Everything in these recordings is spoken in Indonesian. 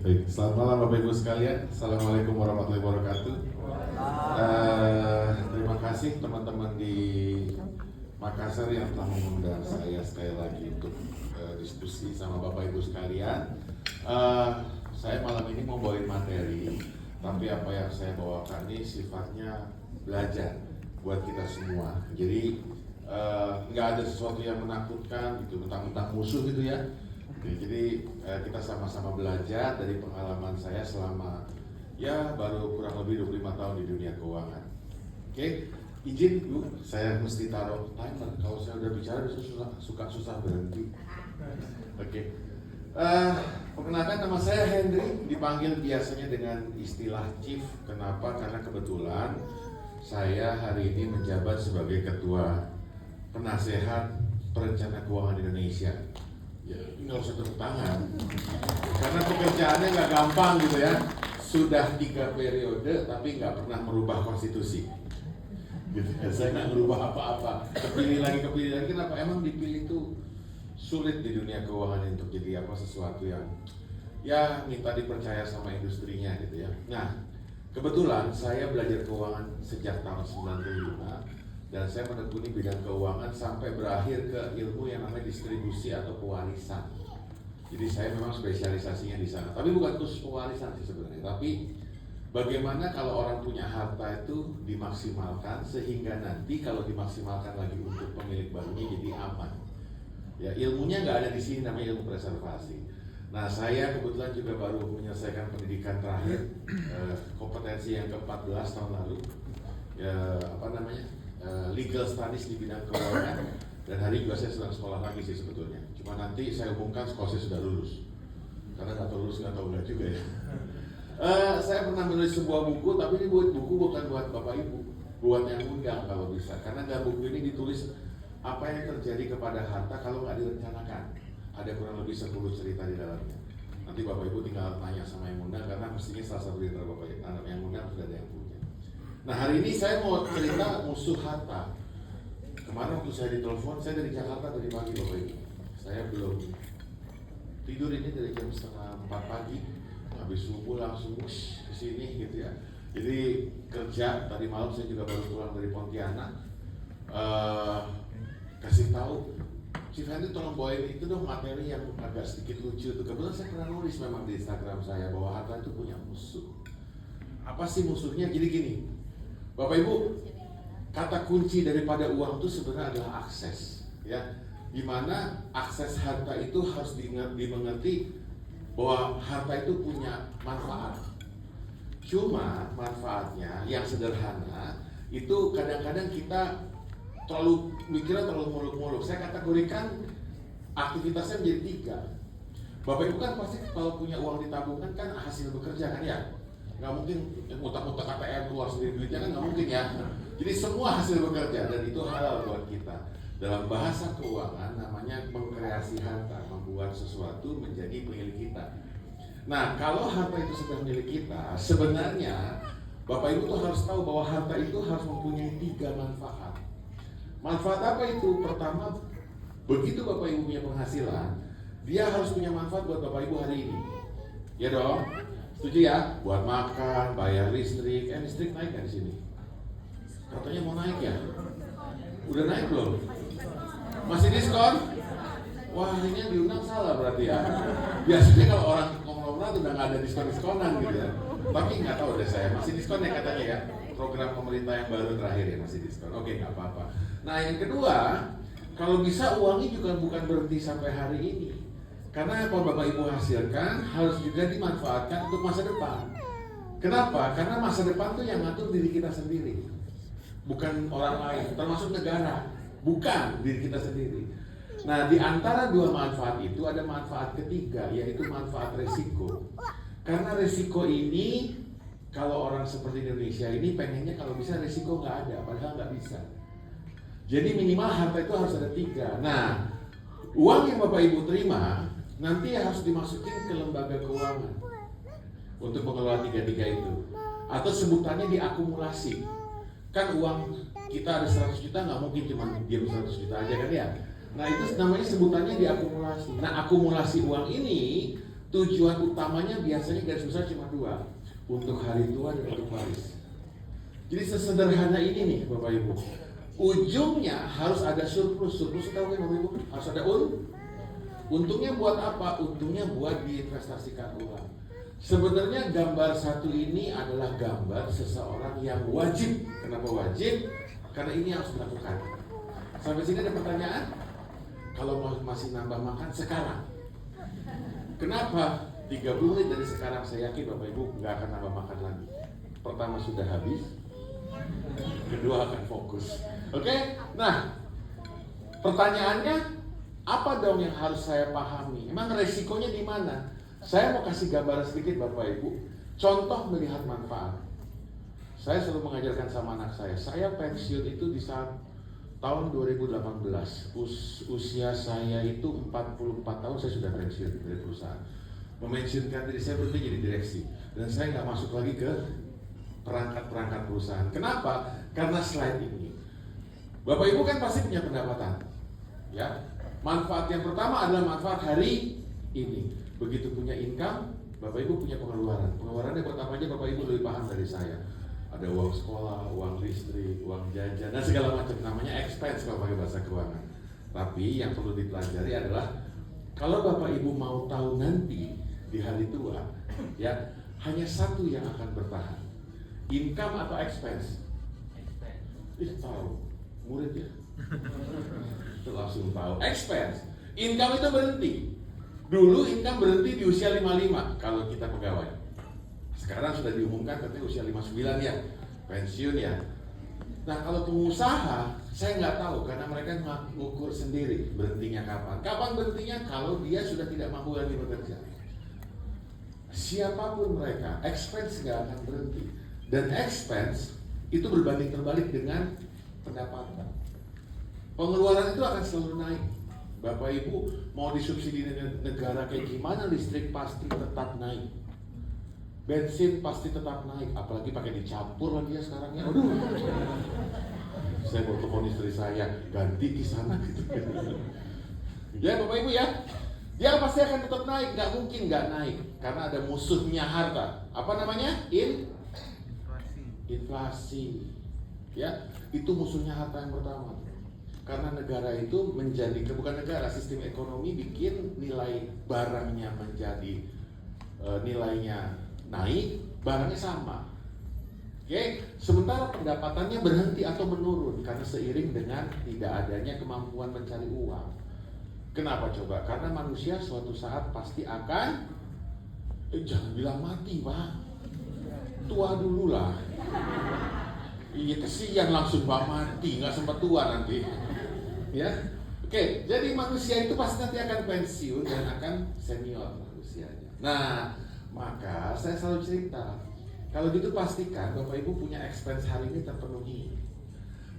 Baik, selamat malam Bapak Ibu sekalian. Assalamualaikum warahmatullahi wabarakatuh. Terima kasih teman-teman di Makassar yang telah mengundang saya sekali lagi untuk diskusi sama Bapak Ibu sekalian. Saya malam ini mau bawain materi, tapi apa yang saya bawakan ini sifatnya belajar buat kita semua. Jadi nggak ada sesuatu yang menakutkan gitu, mentang-mentang musuh gitu ya. Jadi kita sama-sama belajar dari pengalaman saya selama ya baru kurang lebih 25 tahun di dunia keuangan. Oke, izin Bu, saya mesti taruh timer. Kalau saya udah bicara suka susah berhenti. Oke. Perkenalkan, nama saya Henry, dipanggil biasanya dengan istilah Chief. Kenapa? Karena kebetulan saya hari ini menjabat sebagai Ketua Penasehat Perencana Keuangan Indonesia. Ya, nggak usah tepuk tangan, karena pekerjaannya nggak gampang gitu ya. Sudah 3 periode, tapi nggak pernah merubah konstitusi. Gitu ya. Saya nggak merubah apa-apa. Kepilih lagi. Kenapa? Emang dipilih itu sulit di dunia keuangan untuk jadi sesuatu yang ya minta dipercaya sama industrinya gitu ya. Nah, kebetulan saya belajar keuangan sejak tahun 95. Dan saya menekuni bidang keuangan sampai berakhir ke ilmu yang namanya distribusi atau pewarisan. Jadi saya memang spesialisasinya di sana. Tapi bukan khusus pewarisan sih sebenarnya. Tapi bagaimana kalau orang punya harta itu dimaksimalkan sehingga nanti kalau dimaksimalkan lagi untuk pemilik barunya jadi aman. Ya, ilmunya nggak ada di sini, namanya ilmu preservasi. Nah, saya kebetulan juga baru menyelesaikan pendidikan terakhir, kompetensi yang ke-14 tahun lalu. Ya, legal studies di bidang keuangan, dan hari juga saya sedang sekolah lagi sih sebetulnya. Cuma nanti saya umumkan kalau saya sudah lulus, karena nggak tahu lulus nggak tahu juga ya. Saya pernah menulis sebuah buku, tapi ini buku bukan buat Bapak Ibu, buat yang undang kalau bisa. Karena dalam buku ini ditulis apa yang terjadi kepada harta kalau nggak direncanakan. Ada kurang lebih 10 cerita di dalamnya. Nanti Bapak Ibu tinggal tanya sama yang undang, karena mestinya salah satu di antara Bapak Ibu yang undang sudah ada yang punya. Nah, hari ini saya mau cerita musuh harta. Kemarin waktu saya ditelepon, saya dari Jakarta tadi pagi Bapak Ibu. Saya belum tidur ini dari jam 3:30 pagi. Habis subuh langsung ke sini gitu ya. Jadi kerja, tadi malam saya juga baru pulang dari Pontianak. Kasih tahu, Chief Henry tolong bawain itu dong materi yang agak sedikit lucu tuh. Kebetulan saya pernah nulis memang di Instagram saya bahwa harta itu punya musuh. Apa sih musuhnya? Jadi gini, Bapak Ibu, kata kunci daripada uang itu sebenarnya adalah akses, ya. Dimana akses harta itu harus dimengerti bahwa harta itu punya manfaat. Cuma manfaatnya yang sederhana itu kadang-kadang kita mikirnya terlalu muluk-muluk. Saya kategorikan aktivitasnya menjadi 3. Bapak Ibu kan pasti kalau punya uang ditabungkan kan hasil bekerja kan ya. Nggak mungkin mutak-mutak ATM keluar sendiri duitnya kan nggak mungkin ya. Jadi semua hasil bekerja dan itu halal buat kita. Dalam bahasa keuangan namanya mengkreasi harta, membuat sesuatu menjadi milik kita. Nah, kalau harta itu sudah milik kita, sebenarnya Bapak Ibu tuh harus tahu bahwa harta itu harus mempunyai 3 manfaat. Manfaat apa itu? Pertama, begitu Bapak Ibu punya penghasilan, dia harus punya manfaat buat Bapak Ibu hari ini. Ya dong? Setuju ya? Buat makan, bayar listrik. Listrik naik kan di sini? Katanya mau naik ya? Udah naik belum? Masih diskon? Wah, ini yang diundang salah berarti ya. Biasanya kalau orang konglomerat udah nggak ada diskon-diskonan gitu ya. Tapi nggak tahu deh saya, masih diskon ya katanya ya. Program pemerintah yang baru terakhir ya masih diskon. Oke, nggak apa-apa. Nah, yang kedua, kalau bisa uangnya juga bukan berhenti sampai hari ini. Karena apa Bapak Ibu hasilkan harus juga dimanfaatkan untuk masa depan. Kenapa? Karena masa depan tuh yang ngatur diri kita sendiri, bukan orang lain, termasuk negara, bukan diri kita sendiri. Nah, di antara 2 manfaat itu ada manfaat ketiga, yaitu manfaat resiko. Karena resiko ini, kalau orang seperti Indonesia ini pengennya kalau bisa resiko nggak ada, padahal nggak bisa. Jadi minimal harta itu harus ada 3. Nah, uang yang Bapak Ibu terima nanti harus dimasukin ke lembaga keuangan untuk mengelola 3 itu, atau sebutannya diakumulasi. Kan uang kita ada 100 juta, nggak mungkin cuma diam 100 juta aja kan ya. Nah, itu namanya sebutannya diakumulasi. Nah, akumulasi uang ini Tujuan utamanya biasanya garis besar cuma dua, untuk hari tua dan untuk waris. Jadi sesederhana ini nih Bapak Ibu. Ujungnya harus ada surplus. Surplus tahu kan Bapak Ibu? Harus ada untungnya buat apa? Untungnya buat diinvestasikan ulang. Sebenarnya gambar satu ini adalah gambar seseorang yang wajib. Kenapa wajib? Karena ini harus dilakukan. Sampai sini ada pertanyaan? Kalau masih nambah makan sekarang. Kenapa? 30 menit dari sekarang saya yakin Bapak Ibu nggak akan nambah makan lagi. Pertama sudah habis, kedua akan fokus. Oke? Nah, pertanyaannya apa dong yang harus saya pahami? Emang resikonya di mana? Saya mau kasih gambaran sedikit Bapak Ibu. Contoh melihat manfaat. Saya selalu mengajarkan sama anak saya. Saya pensiun itu di saat tahun 2018. Usia saya itu 44 tahun saya sudah pensiun dari perusahaan. Memensiunkan diri saya berarti jadi direksi. Dan saya nggak masuk lagi ke perangkat-perangkat perusahaan. Kenapa? Karena slide ini. Bapak Ibu kan pasti punya pendapatan. Ya. Manfaat yang pertama adalah manfaat hari ini. Begitu punya income, Bapak Ibu punya pengeluaran. Pengeluarannya buat apa aja Bapak Ibu lebih paham dari saya. Ada uang sekolah, uang listrik, uang jajan, dan segala macam. Namanya expense kalau pakai bahasa keuangan. Tapi yang perlu dipelajari adalah kalau Bapak Ibu mau tahu nanti di hari tua, ya hanya satu yang akan bertahan. Income atau expense? Tahu, murid ya. Itu langsung tahu. Expense, income itu berhenti. Dulu income berhenti di usia 55 kalau kita pegawai. Sekarang sudah diumumkan katanya usia 59 ya, pensiun ya. Nah kalau pengusaha, saya nggak tahu karena mereka mengukur sendiri berhentinya kapan. Kapan berhentinya? Kalau dia sudah tidak mampu lagi bekerja. Siapapun mereka, expense nggak akan berhenti. Dan expense itu berbanding terbalik dengan pendapatan. Pengeluaran itu akan selalu naik. Bapak Ibu mau disubsidi negara kayak gimana, listrik pasti tetap naik. Bensin pasti tetap naik, apalagi pakai dicampur lagi ya sekarang ya. Aduh. Saya mau telepon istri saya, ganti di sana gitu. Ya Bapak Ibu ya. Dia pasti akan tetap naik, nggak mungkin nggak naik karena ada musuhnya harta. Apa namanya? Inflasi. Ya, itu musuhnya harta yang pertama. Karena negara itu menjadi, bukan negara, sistem ekonomi bikin nilai barangnya menjadi nilainya naik, barangnya sama. Oke, sementara pendapatannya berhenti atau menurun karena seiring dengan tidak adanya kemampuan mencari uang. Kenapa coba? Karena manusia suatu saat pasti akan jangan bilang mati, Pak. Tua dulu lah. Iya, kesian langsung Pak mati, nggak sempat tua nanti. Ya, oke. Jadi manusia itu pasti nanti akan pensiun dan akan senior usianya. Nah, maka saya selalu cerita, kalau gitu pastikan Bapak Ibu punya expense hari ini terpenuhi.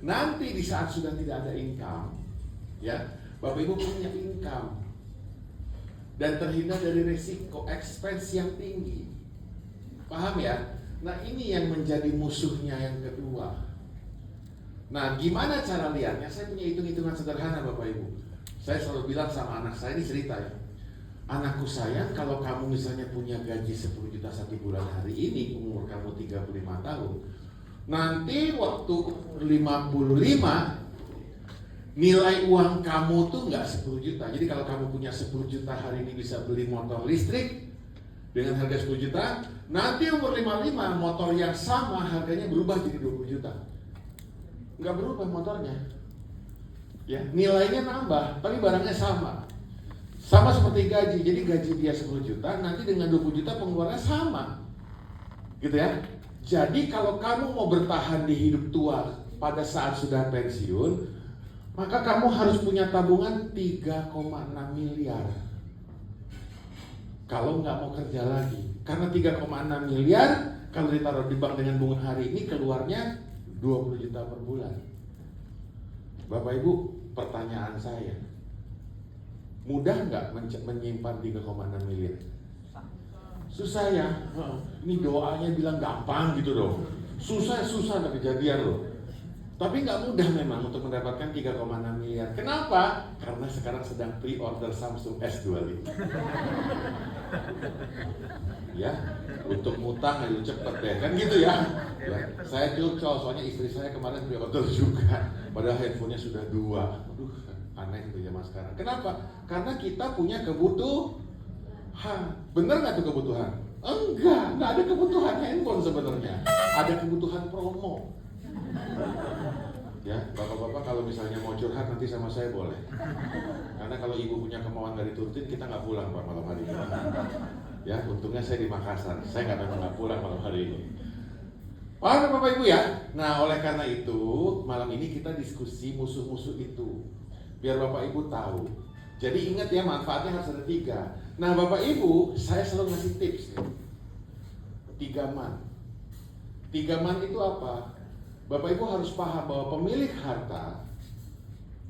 Nanti di saat sudah tidak ada income, ya, Bapak Ibu punya income dan terhindar dari risiko expense yang tinggi. Paham ya? Nah, ini yang menjadi musuhnya yang kedua. Nah, gimana cara lihatnya? Saya punya hitung-hitungan sederhana Bapak Ibu. Saya selalu bilang sama anak saya, ini cerita ya. Anakku sayang, kalau kamu misalnya punya gaji 10 juta satu bulan hari ini, umur kamu 35 tahun, nanti waktu 55, nilai uang kamu tuh nggak 10 juta. Jadi kalau kamu punya 10 juta hari ini bisa beli motor listrik dengan harga 10 juta, nanti umur 55 motor yang sama harganya berubah jadi 20 juta. Nggak berubah motornya, ya nilainya nambah, tapi barangnya sama. Sama seperti gaji, jadi gaji dia 10 juta, nanti dengan 20 juta pengeluarannya sama. Gitu ya. Jadi kalau kamu mau bertahan di hidup tua pada saat sudah pensiun, maka kamu harus punya tabungan 3,6 miliar. Kalau nggak mau kerja lagi. Karena 3,6 miliar, kalau ditaruh di bank dengan bunga hari ini, keluarnya 20 juta per bulan. Bapak Ibu, pertanyaan saya, mudah nggak menyimpan 3,6 miliar? Susah ya. Ini doanya bilang gampang gitu dong. Susah nggak kejadian loh. Tapi nggak mudah memang untuk mendapatkan 3,6 miliar. Kenapa? Karena sekarang sedang pre-order Samsung S25. Ya, untuk ngutang ayo cepet deh, kan gitu ya. Saya curcol, soalnya istri saya kemarin pre-order juga. Padahal handphonenya sudah 2. Aduh, aneh itu zaman sekarang. Kenapa? Karena kita punya kebutuhan. Bener nggak tuh kebutuhan? Nggak ada kebutuhan handphone sebenarnya. Ada kebutuhan promo. Ya, bapak-bapak kalau misalnya mau curhat nanti sama saya boleh. Karena kalau ibu punya kemauan nggak diturutin, kita nggak pulang Pak malam hari ini. Ya, untungnya saya di Makassar, saya nggak pulang malam hari ini. Paham Bapak Ibu ya? Nah, oleh karena itu malam ini kita diskusi musuh-musuh itu, biar Bapak Ibu tahu. Jadi ingat ya, manfaatnya harus ada 3. Nah Bapak Ibu, saya selalu ngasih tips nih. 3 man. 3 man itu apa? Bapak Ibu harus paham bahwa pemilik harta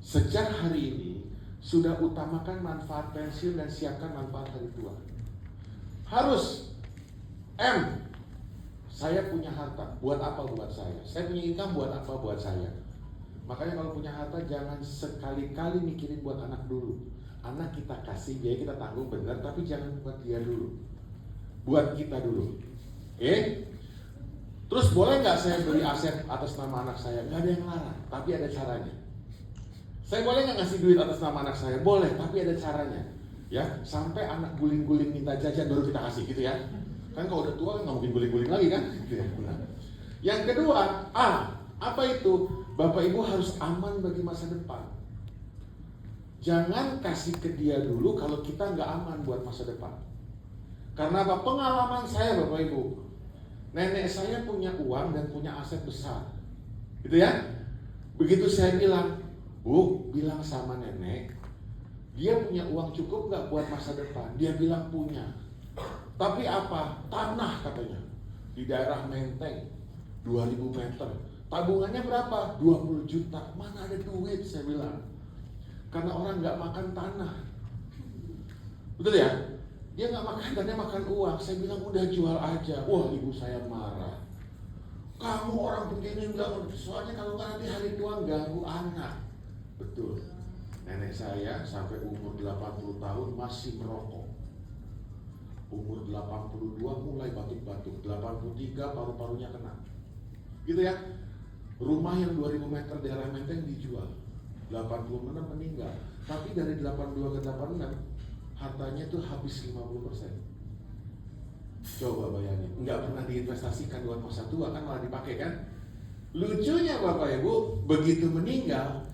sejak hari ini sudah utamakan manfaat pensiun dan siapkan manfaat hari tua. Harus. Saya punya harta, buat apa buat saya? Saya punya income, buat apa buat saya? Makanya kalau punya harta jangan sekali-kali mikirin buat anak dulu. Anak kita kasih, biaya kita tanggung benar, tapi jangan buat dia dulu. Buat kita dulu. Terus boleh nggak saya beli aset atas nama anak saya? Nggak ada yang larang, tapi ada caranya. Saya boleh nggak ngasih duit atas nama anak saya? Boleh, tapi ada caranya. Ya, sampai anak guling-guling minta jajan baru kita kasih, gitu ya. Kan kalau udah tua nggak mungkin guling-guling lagi kan? Gitu ya, benar. Yang kedua, apa itu? Bapak Ibu harus aman bagi masa depan. Jangan kasih ke dia dulu kalau kita nggak aman buat masa depan. Karena apa? Pengalaman saya Bapak Ibu. Nenek saya punya uang dan punya aset besar, gitu ya. Begitu saya bilang, Bu, bilang sama nenek, dia punya uang cukup nggak buat masa depan? Dia bilang punya. Tapi apa? Tanah katanya di daerah Menteng, 2000 meter. Tabungannya berapa? 20 juta. Mana ada duit? Saya bilang. Karena orang nggak makan tanah, betul ya? Dia nggak makan tanah, makan uang. Saya bilang udah jual aja. Wah, ibu saya marah. Kamu orang begini nggak, soalnya kalau nggak nanti hari tua ganggu anak. Betul. Nenek saya sampai umur 80 tahun masih merokok. Umur 82 mulai batuk-batuk. 83 paru-parunya kena. Gitu ya. Rumah yang 2000 meter daerah Menteng dijual. 86 meninggal. Tapi dari 82 ke 86 hartanya tuh habis 50%. Coba bayangin, nggak pernah diinvestasikan buat masa tua kan, malah dipakai kan. Lucunya Bapak Ibu, begitu meninggal,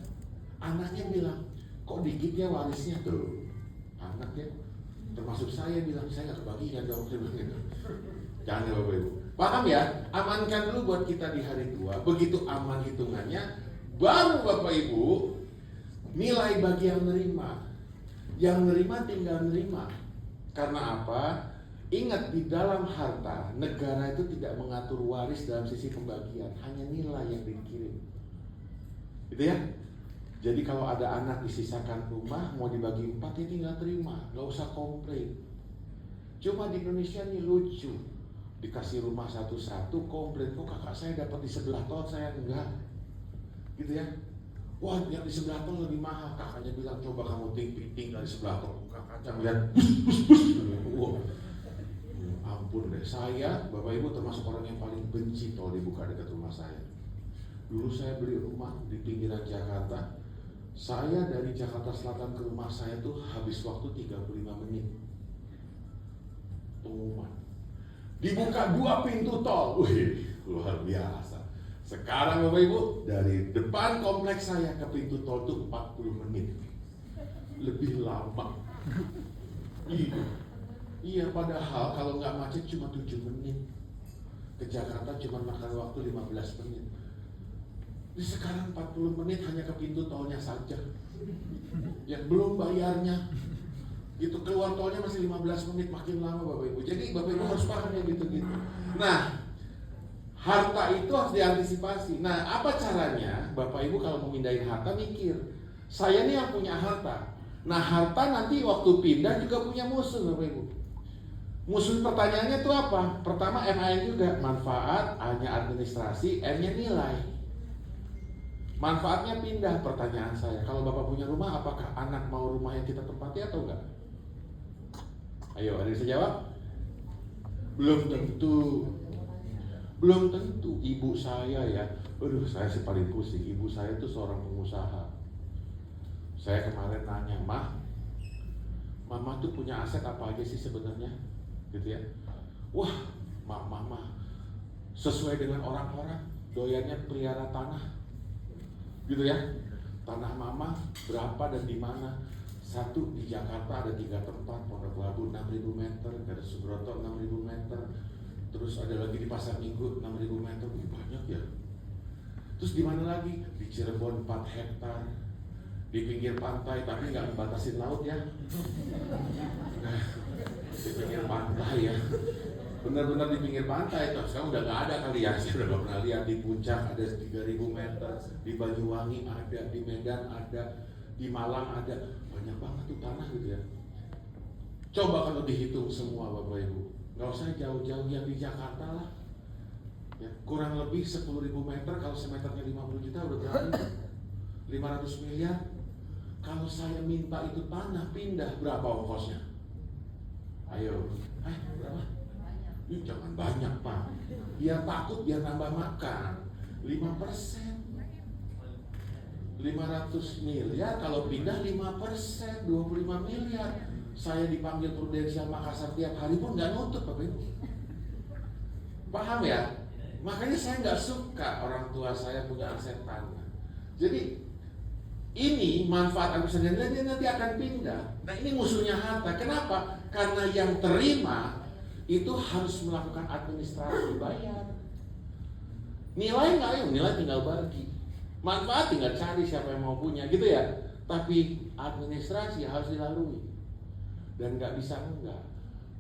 anaknya bilang, kok dikit ya warisnya tuh. Anaknya, termasuk saya bilang, saya nggak kebagian dong. Jangan ya Bapak Ibu. Paham ya? Amankan dulu buat kita di hari tua. Begitu aman hitungannya, baru Bapak Ibu nilai bagi yang nerima. Yang nerima tinggal nerima. Karena apa? Ingat, di dalam harta, negara itu tidak mengatur waris dalam sisi pembagian, hanya nilai yang dikirim. Gitu ya? Jadi kalau ada anak disisakan rumah, mau dibagi 4, ya tinggal terima, nggak usah komplain. Cuma di Indonesia nih lucu, dikasih rumah satu-satu, komplain, kok kakak saya dapat di sebelah tol, saya enggak. Gitu ya? Wah, yang di sebelah tol lebih mahal. Kakaknya bilang, coba kamu ting dari sebelah tol. Kakaknya melihat, wah, ampun deh. Saya, Bapak Ibu termasuk orang yang paling benci tol dibuka dekat rumah saya. Dulu saya beli rumah di pinggiran Jakarta. Saya dari Jakarta Selatan ke rumah saya tuh habis waktu 35 menit. Pengumuman. Dibuka 2 pintu tol. Wih, luar biasa. Sekarang Bapak Ibu, dari depan kompleks saya ke pintu tol itu 40 menit. Lebih lama. Iya, padahal kalau nggak macet cuma 7 menit. Ke Jakarta cuma makan waktu 15 menit. Jadi sekarang 40 menit hanya ke pintu tolnya saja. Yang belum bayarnya. Itu keluar tolnya masih 15 menit, makin lama Bapak Ibu. Jadi Bapak Ibu harus paham ya gitu-gitu. Nah, harta itu harus diantisipasi. Nah, apa caranya? Bapak Ibu kalau mau mindahin harta mikir, saya nih yang punya harta. Nah, harta nanti waktu pindah juga punya musuh Bapak Ibu. Musuh pertanyaannya itu apa? Pertama MAN juga, manfaat, A-nya administrasi, N-nya nilai. Manfaatnya pindah. Pertanyaan saya, kalau Bapak punya rumah, apakah anak mau rumah yang kita tempati atau enggak? Ayo, ada yang bisa jawab? Belum tentu. Belum tentu. Ibu saya ya, aduh saya sih paling pusing. Ibu saya itu seorang pengusaha. Saya kemarin nanya, Mama tuh punya aset apa aja sih sebenarnya? Gitu ya. Wah, Mama sesuai dengan orang-orang, doyannya pelihara tanah. Gitu ya. Tanah Mama berapa dan di mana? Satu di Jakarta ada 3 tempat, Pondok Labu 6.000 meter, Gatot Subroto 6.000 meter, terus ada lagi di Pasar Minggu 6.000 meter, banyak ya. Terus di mana lagi? Di Cirebon 4 hektar, di pinggir pantai, tapi nggak membatasin laut ya. Nah, di pinggir pantai ya, benar-benar di pinggir pantai. Terus sekarang udah nggak ada kali ya, saya udah nggak pernah lihat. Di Puncak ada 3.000 meter, di Banyuwangi ada, di Medan ada, di Malang ada, banyak banget tuh tanah gitu ya. Coba kalau dihitung semua Bapak Ibu, nggak usah jauh-jauh yang di Jakarta lah. Ya, kurang lebih 10.000 meter, kalau semeternya 50 juta udah berapa? 500 miliar. Kalau saya minta itu tanah pindah, berapa ongkosnya? Ayo, berapa? Jangan banyak Pak, biar takut, biar nambah makan. 5%, 500 miliar, kalau pindah 5%, 25 miliar. Saya dipanggil Prudensial Makassar tiap hari pun nggak nutup Bapak Ibu. Paham ya? Makanya saya nggak suka orang tua saya punya aset tanah. Jadi ini manfaat akuisisi dia nanti akan pindah. Nah ini musuhnya harta. Kenapa? Karena yang terima itu harus melakukan administrasi bayar. Nilai nggak ya? Nilai tinggal bagi. Manfaat tinggal cari siapa yang mau punya gitu ya. Tapi administrasi harus dilalui dan nggak bisa enggak.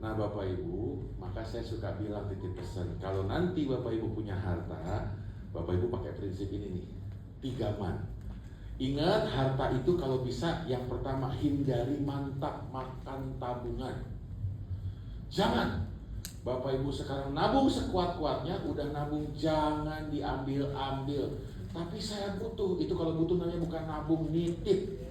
Nah Bapak Ibu, maka saya suka bilang titip pesan. Kalau nanti Bapak Ibu punya harta, Bapak Ibu pakai prinsip ini nih, 3 man. Ingat, harta itu kalau bisa yang pertama hindari mantap makan tabungan. Jangan. Bapak Ibu sekarang nabung sekuat-kuatnya, udah nabung jangan diambil-ambil. Tapi saya butuh, itu kalau butuh namanya bukan nabung, nitip.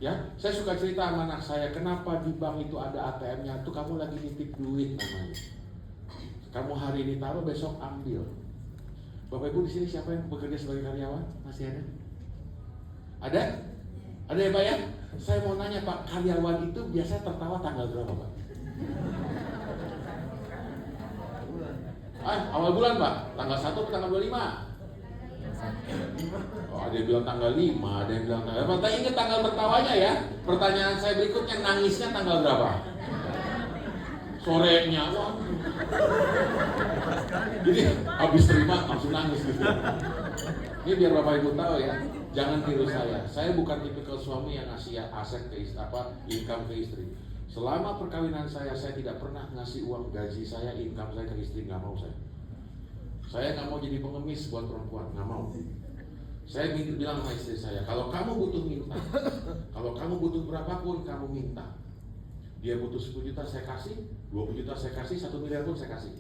Ya, saya suka cerita sama anak saya, kenapa di bank itu ada ATM-nya, itu kamu lagi nitip duit namanya. Kamu hari ini taruh, besok ambil. Bapak Ibu di sini siapa yang bekerja sebagai karyawan? Masih ada? Ada? Ada ya Pak ya? Saya mau nanya Pak, karyawan itu biasa tertawa tanggal berapa Pak? Awal bulan Pak? Tanggal 1 atau tanggal 25? Oh, ada yang bilang tanggal 5, ada yang bilang tanggal berapa? Tak ingat tanggal tertawanya ya. Pertanyaan saya berikutnya, nangisnya tanggal berapa? Sorenya, waduh. Jadi habis terima langsung nangis gitu. Ini biar Bapak Ibu tahu ya, jangan tiru saya. Saya bukan tipikal suami yang ngasih aset ke istri, income ke istri. Selama perkawinan saya tidak pernah ngasih uang gaji saya, income saya ke istri, nggak mau saya. Saya nggak mau jadi pengemis buat perempuan, nggak mau. Saya bilang sama istri saya, kalau kamu butuh minta, kalau kamu butuh berapapun kamu minta. Dia butuh 10 juta saya kasih, 20 juta saya kasih, 1 miliar pun saya kasih.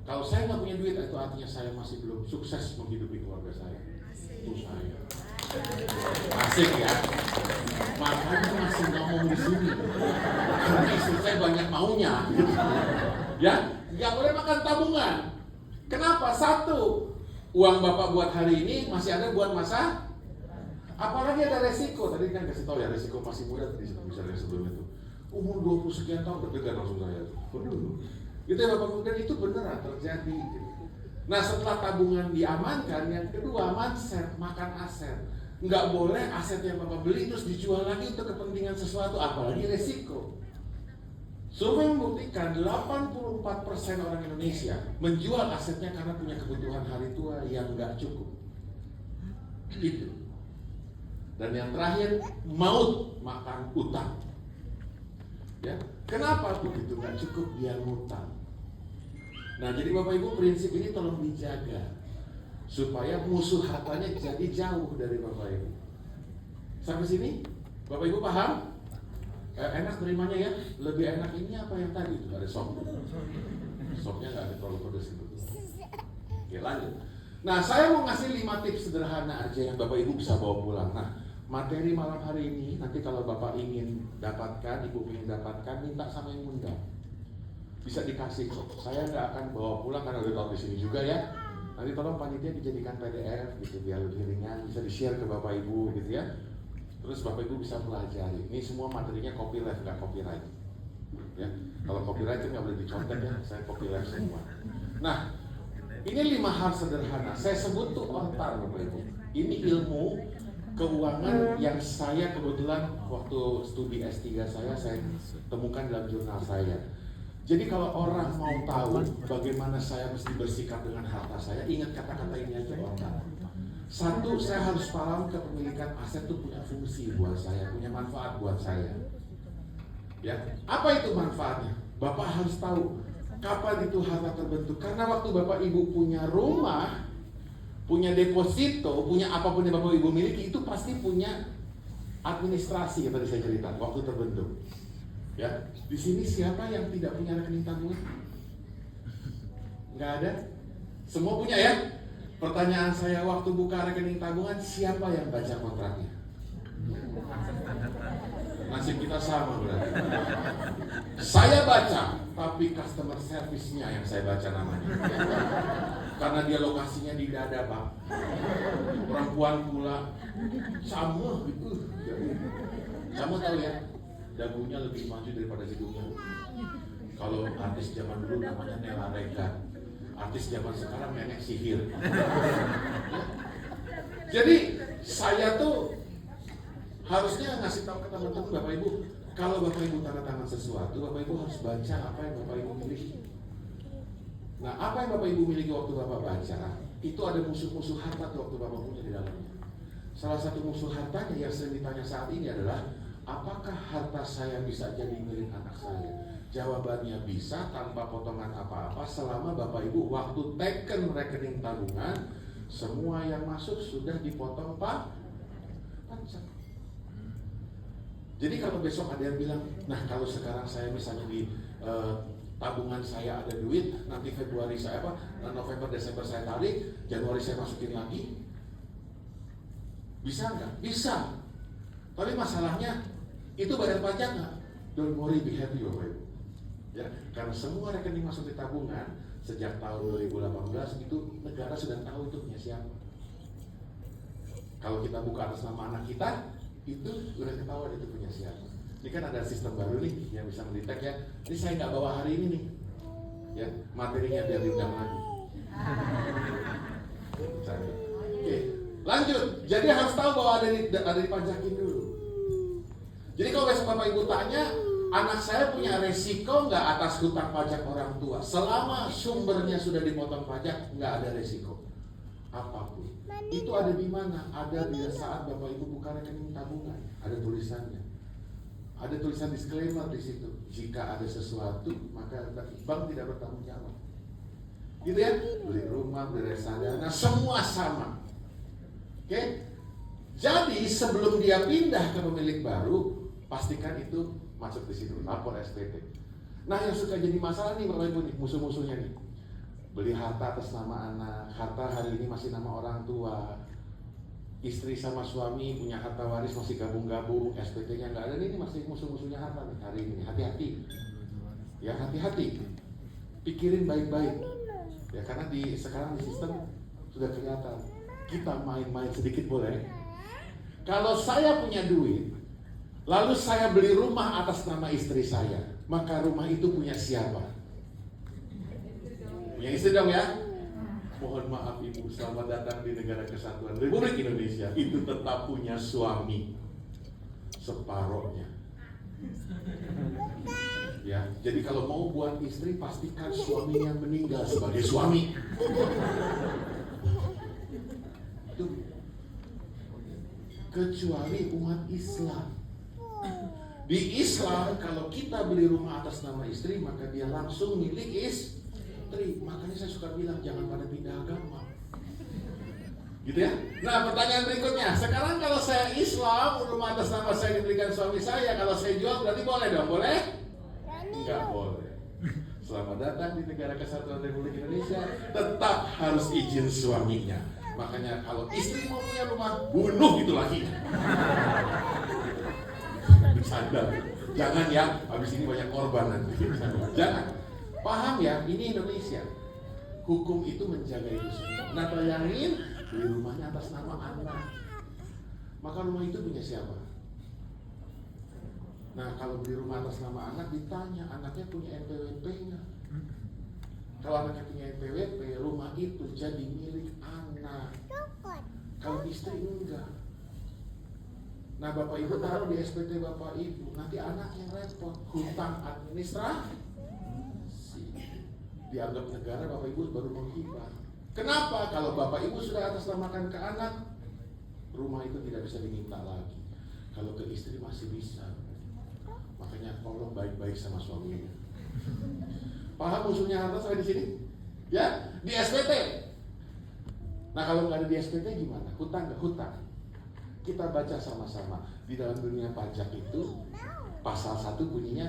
Kalau saya nggak punya duit, itu artinya saya masih belum sukses menghidupi keluarga saya. Itu saya. Asik ya. Makanya masih ngomong di sini. Karena istri saya banyak maunya. Ya, nggak boleh makan tabungan. Kenapa? 1, uang Bapak buat hari ini masih ada buat masa. Apalagi ada resiko. Tadi kan kasih tahu ya, resiko masih muda tadi misalnya sebelum itu. Umur 20 sekian tahun deg-degan langsung saya. Gitu ya Bapak, dan itu beneran terjadi. Nah setelah tabungan diamankan, yang kedua mindset, makan aset. Nggak boleh aset yang Bapak beli terus dijual lagi untuk kepentingan sesuatu, apalagi resiko. Survei membuktikan 84% orang Indonesia menjual asetnya karena punya kebutuhan hari tua yang nggak cukup. Itu. Dan yang terakhir, maut makan utang. Ya, kenapa begitu nggak cukup dia ngutang? Nah, jadi Bapak Ibu prinsip ini tolong dijaga supaya musuh hartanya jadi jauh dari Bapak Ibu. Sampai sini, Bapak Ibu paham? Enak terimanya ya? Lebih enak ini apa yang tadi itu? Ada sop. Sopnya nggak ada terlalu pedas gitu. Oke, lanjut. Nah, saya mau ngasih 5 tips sederhana aja yang Bapak Ibu bisa bawa pulang. Nah, materi malam hari ini, nanti kalau Bapak ingin dapatkan, Ibu ingin dapatkan, minta sama yang undang. Bisa dikasih kok. Saya nggak akan bawa pulang karena udah tahu di sini juga ya. Nanti tolong panitia dijadikan PDF gitu biar lebih ringan, bisa di-share ke Bapak Ibu gitu ya. Terus Bapak Ibu bisa pelajari. Ini semua materinya copyleft, nggak copyright. Ya, kalau copyright itu nggak boleh dicontek ya. Saya copyleft semua. Nah, ini 5 hal sederhana. Saya sebut tuh ontar Bapak Ibu. Ini ilmu keuangan yang saya kebetulan waktu studi S3 saya temukan dalam jurnal saya. Jadi kalau orang mau tahu bagaimana saya mesti bersikap dengan harta saya, ingat kata-kata ini aja ontar. 1, saya harus paham kepemilikan aset itu punya fungsi buat saya, punya manfaat buat saya. Ya, apa itu manfaatnya? Bapak harus tahu kapan itu harta terbentuk. Karena waktu Bapak Ibu punya rumah, punya deposito, punya apapun yang Bapak Ibu miliki, itu pasti punya administrasi yang tadi saya cerita waktu terbentuk. Ya, di sini siapa yang tidak punya rekening tabungan? Nggak ada? Semua punya ya? Pertanyaan saya, waktu buka rekening tabungan, siapa yang baca kontraknya? Nasib kita sama berarti. Saya baca, tapi customer service-nya yang saya baca namanya. Karena dia lokasinya di dada, Pak. Perempuan pula sama gitu. Kamu tahu ya, dagunya lebih maju daripada hidungnya. Kalau artis zaman dulu namanya Nela Rega, artis zaman sekarang nenek sihir. Jadi saya tuh harusnya ngasih tahu ke teman-teman Bapak Ibu, kalau Bapak Ibu tanda tangan sesuatu, Bapak Ibu harus baca apa yang Bapak Ibu miliki. Nah, apa yang Bapak Ibu miliki waktu Bapak baca, itu ada musuh-musuh harta tuh waktu Bapak punya di dalamnya. Salah satu musuh hartanya yang sering ditanya saat ini adalah, apakah harta saya bisa jadi milik anak saya? Jawabannya bisa tanpa potongan apa-apa selama Bapak Ibu waktu teken rekening tabungan, semua yang masuk sudah dipotong pajak. Jadi kalau besok ada yang bilang, nah kalau sekarang saya misalnya di tabungan saya ada duit, nanti Februari saya November, Desember saya tarik, Januari saya masukin lagi, bisa nggak? Bisa. Tapi masalahnya itu bayar pajak nggak? Don't worry, be happy Bapak Ibu. Ya, karena semua rekening masuk di tabungan sejak tahun 2018 itu negara sudah tahu itu punya siapa. Kalau kita buka atas nama anak kita, itu udah ketahuan itu punya siapa. Ini kan ada sistem baru nih yang bisa mendetek ya. Ini saya nggak bawa hari ini nih, ya materinya biar diundang lagi. Oke, lanjut. Jadi harus tahu bahwa ada dipajakin dulu. Jadi kalau besok Bapak Ibu tanya, anak saya punya resiko nggak atas hutang pajak orang tua? Selama sumbernya sudah dipotong pajak, nggak ada resiko apapun. Itu ada di mana? Ada di saat Bapak Ibu buka rekening tabungan, ada tulisannya. Ada tulisan disclaimer di situ. Jika ada sesuatu, maka bank tidak bertanggung jawab. Gitu ya? Beli rumah, beli reksadana, semua sama. Oke? Jadi sebelum dia pindah ke pemilik baru, pastikan itu masuk di situ, lapor SPT. Nah, yang suka jadi masalah nih Bapak Ibu nih, musuh-musuhnya nih. Beli harta atas nama anak, harta hari ini masih nama orang tua, istri sama suami punya harta waris masih gabung-gabung, SPT-nya nggak ada, ini masih musuh-musuhnya harta nih hari ini. Hati-hati, ya hati-hati, pikirin baik-baik, ya karena sekarang di sistem sudah kelihatan. Kita main-main sedikit boleh. Kalau saya punya duit, lalu saya beli rumah atas nama istri saya, maka rumah itu punya siapa? Punya istri dong ya. Mohon maaf Ibu, selamat datang di negara kesatuan Republik Indonesia. Itu tetap punya suami separohnya. Ya, jadi kalau mau buat istri, pastikan suaminya meninggal sebagai suami. Itu kecuali umat Islam. Di Islam kalau kita beli rumah atas nama istri, maka dia langsung milik istri. Makanya saya suka bilang jangan pada pindah agama. Gitu ya. Nah, pertanyaan berikutnya, sekarang kalau saya Islam, rumah atas nama saya diberikan suami saya, kalau saya jual berarti boleh dong? Boleh? Enggak boleh. Selamat datang di negara kesatuan Republik Indonesia, tetap harus izin suaminya. Makanya kalau istri mau punya rumah, bunuh itu lakinya. Bercanda. Jangan ya, habis ini banyak korban nanti. Jangan. Paham ya, ini Indonesia. Hukum itu menjaga itu semua. Nah, bayangin beli rumahnya atas nama anak. Maka rumah itu punya siapa? Nah, kalau beli rumah atas nama anak, ditanya anaknya punya NPWP-nya. Kalau anaknya punya NPWP, rumah itu jadi milik anak. Kalau istri enggak. Nah, Bapak Ibu taruh di SPT Bapak Ibu, nanti anak yang repot, hutang administrasi. Dianggap negara, Bapak Ibu baru menghibah. Kenapa? Kalau Bapak Ibu sudah atas namakan ke anak, rumah itu tidak bisa diminta lagi. Kalau ke istri masih bisa. Makanya tolong baik-baik sama suaminya. Paham musuhnya harta sampai di sini? Ya, di SPT. Nah, kalau nggak ada di SPT gimana? Hutang nggak? Hutang. Kita baca sama-sama. Di dalam dunia pajak itu, pasal 1 bunyinya,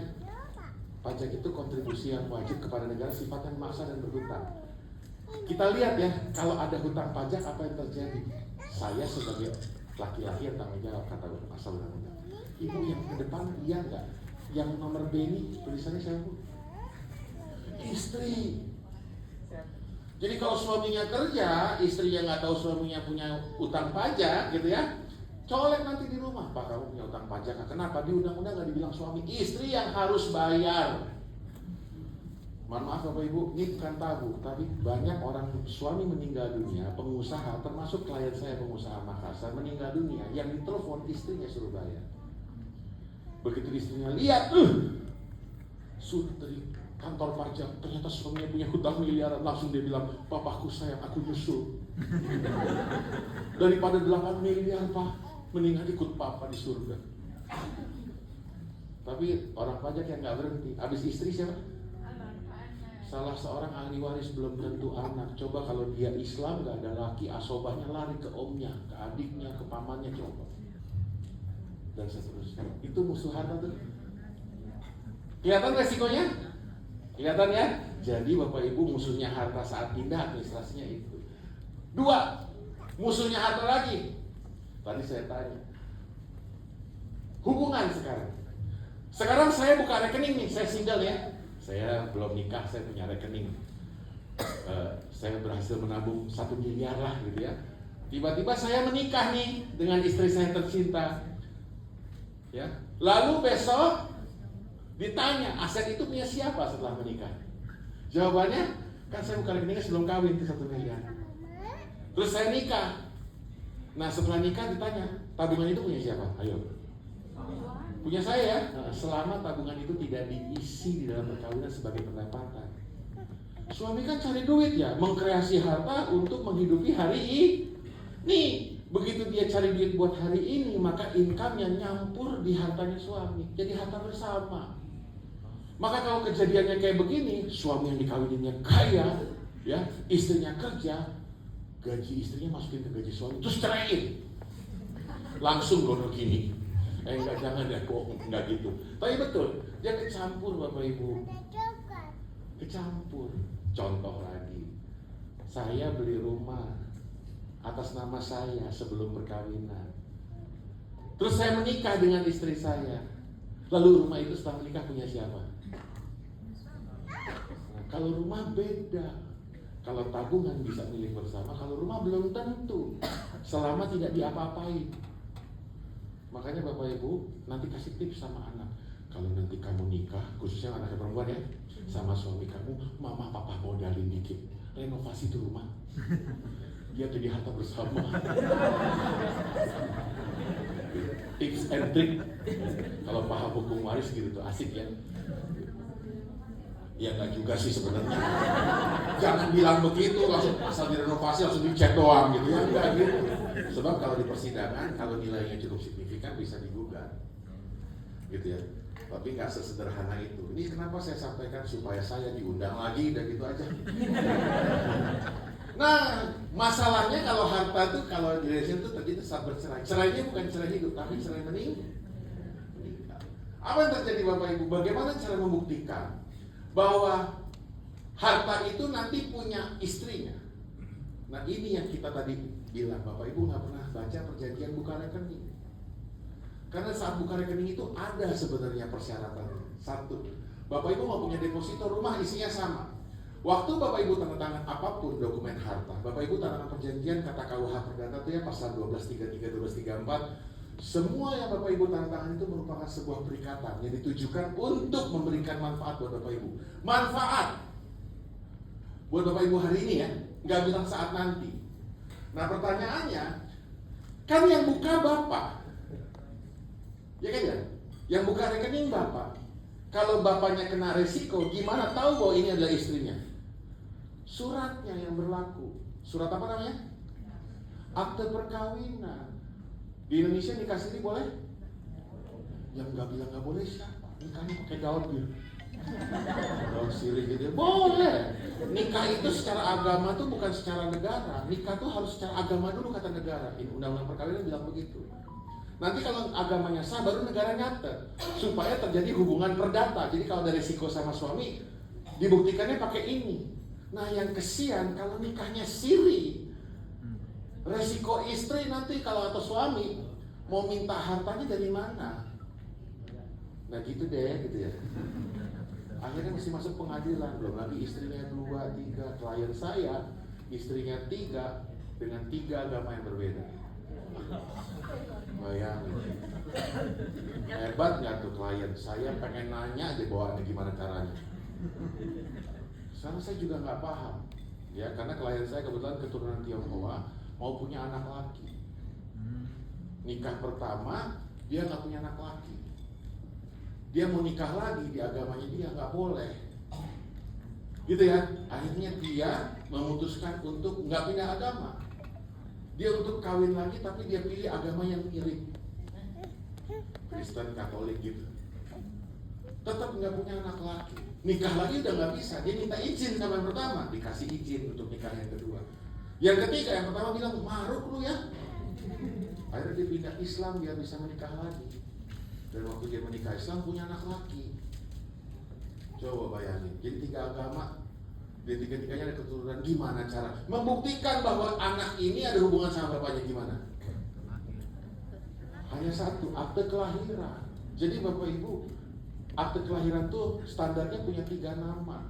pajak itu kontribusi yang wajib kepada negara sifatnya memaksa dan berhutang. Kita lihat ya, kalau ada hutang pajak apa yang terjadi? Saya sebagai laki-laki yang tanggung jawab, kata pasal undang-undang. Ibu yang ke depan, iya nggak? Yang nomor B ini, tulisannya siapa? Istri. Jadi kalau suaminya kerja, istrinya nggak tahu suaminya punya utang pajak gitu ya, colek nanti di rumah. Pak, kamu punya utang pajak, kenapa? Di undang-undang nggak dibilang suami, istri yang harus bayar. Mohon maaf Bapak Ibu, ini bukan tabu, tapi banyak orang suami meninggal dunia, pengusaha, termasuk klien saya pengusaha Makassar meninggal dunia, yang ditelepon istrinya suruh bayar. Begitu istrinya lihat, sudah dari kantor pajak, ternyata suaminya punya hutang miliaran, langsung dia bilang, papaku sayang, aku nyusul. Daripada 8 miliar Pak, mendingan ikut papa di surga. Tapi orang pajak yang nggak berhenti, habis istri siapa? Salah seorang ahli waris belum tentu anak. Coba kalau dia Islam gak ada laki, asobahnya lari ke omnya, ke adiknya, ke pamannya, coba. Dan seterusnya. Itu musuh harta tuh. Kelihatan resikonya? Kelihatan ya? Jadi Bapak Ibu musuhnya harta saat pindah administrasinya itu. 2, musuhnya harta lagi. Tadi saya tanya. Hubungan sekarang. Sekarang saya buka rekening nih, saya single ya. Saya belum nikah, saya punya rekening. Saya berhasil menabung 1 miliar lah gitu ya. Tiba-tiba saya menikah nih dengan istri saya tercinta. Ya. Lalu besok ditanya, aset itu punya siapa setelah menikah? Jawabannya, kan saya buka rekeningnya sebelum kawin itu 1 miliar. Terus saya nikah. Nah setelah nikah ditanya, tabungan itu punya siapa? Ayo. Punya saya, selama tabungan itu tidak diisi di dalam perkawinan sebagai pendapatan. Suami kan cari duit ya, mengkreasi harta untuk menghidupi hari ini. Begitu dia cari duit buat hari ini, maka income-nya nyampur di hartanya suami. Jadi harta bersama. Maka kalau kejadiannya kayak begini, suami yang dikawinnya kaya, ya, istrinya kerja, gaji istrinya masukin ke gaji suami, terus ceraiin. Langsung gono gini. Enggak, jangan ya, bohong, enggak gitu. Tapi betul, dia kecampur Bapak Ibu. Kecampur. Contoh lagi, saya beli rumah atas nama saya sebelum perkawinan. Terus saya menikah dengan istri saya. Lalu rumah itu setelah menikah punya siapa? Nah, kalau rumah beda. Kalau tabungan bisa milik bersama, kalau rumah belum tentu. Selama tidak diapa-apain. Makanya Bapak Ibu nanti kasih tips sama anak. Kalau nanti kamu nikah, khususnya anak perempuan ya, sama suami kamu, mama papa modalin dikit, renovasi tuh rumah. Dia jadi harta bersama. Tips and trick. Kalau paham hukum waris gitu tuh asik ya. Ya enggak juga sih sebenarnya. Jangan bilang begitu langsung asal direnovasi langsung dicek doang gitu ya, enggak gitu. Sebab kalau di persidangan kalau nilainya cukup signifikan bisa digugat. Gitu ya. Tapi nggak sesederhana itu. Ini kenapa saya sampaikan supaya saya diundang lagi dan gitu aja. Nah, masalahnya kalau harta tuh kalau di Indonesia tuh terjadi saat bercerai. Cerainya bukan cerai hidup, tapi cerai meninggal. Apa yang terjadi Bapak Ibu? Bagaimana cara membuktikan bahwa harta itu nanti punya istrinya. Nah ini yang kita tadi bilang, Bapak Ibu nggak pernah baca perjanjian buka rekening. Karena saat buka rekening itu ada sebenarnya persyaratannya. Satu, Bapak Ibu mau punya deposito rumah isinya sama. Waktu Bapak Ibu tanda tangan apapun dokumen harta, Bapak Ibu tanda tangan perjanjian kata KUH Perdata itu ya pasal 1233 1234. Semua yang Bapak Ibu tanda tangan itu merupakan sebuah perikatan yang ditujukan untuk memberikan manfaat buat Bapak Ibu. Manfaat buat Bapak Ibu hari ini ya, nggak bilang saat nanti. Nah pertanyaannya, kan yang buka Bapak, ya kan ya? Yang buka rekening Bapak. Kalau Bapaknya kena resiko, gimana tahu bahwa ini adalah istrinya? Suratnya yang berlaku. Surat apa namanya? Akte perkawinan. Di Indonesia nikah siri boleh? Yang nggak bilang nggak boleh siapa? Nikahnya pakai daun bir. Daun siri gitu. Boleh. Nikah itu secara agama tuh bukan secara negara. Nikah tuh harus secara agama dulu kata negara. Ini undang-undang perkawinan bilang begitu. Nanti kalau agamanya sah baru negara nyatet supaya terjadi hubungan perdata. Jadi kalau ada resiko sama suami dibuktikannya pakai ini. Nah yang kesian kalau nikahnya siri, resiko istri nanti kalau atau suami mau minta hartanya dari mana? Nah gitu deh gitu ya. Akhirnya mesti masuk pengadilan. Belum lagi istrinya 2, 3. Klien saya istrinya 3 dengan 3 agama yang berbeda. Bayangin. Hebat gak tuh klien? Saya pengen nanya aja bawaannya gimana caranya. Sekarang saya juga gak paham ya, karena klien saya kebetulan keturunan Tionghoa, mau punya anak laki. Nikah pertama dia gak punya anak laki. Dia mau nikah lagi, di agamanya dia gak boleh. Gitu ya. Akhirnya dia memutuskan untuk gak pindah agama. Dia untuk kawin lagi tapi dia pilih agama yang mirip, Kristen, Katolik gitu. Tetap nggak punya anak laki. Nikah lagi udah nggak bisa. Dia minta izin sama yang pertama, dikasih izin untuk nikah yang kedua. Yang ketiga, yang pertama bilang maruk lu ya. Akhirnya dia pindah Islam biar bisa menikah lagi. Dan waktu dia menikah Islam punya anak laki. Coba bayangin, jadi 3 agama. Dia 3-tiganya ada keturunan. Gimana cara membuktikan bahwa anak ini ada hubungan sama bapaknya gimana? Hanya satu, akte kelahiran. Jadi Bapak Ibu, akte kelahiran tuh standarnya punya 3 nama.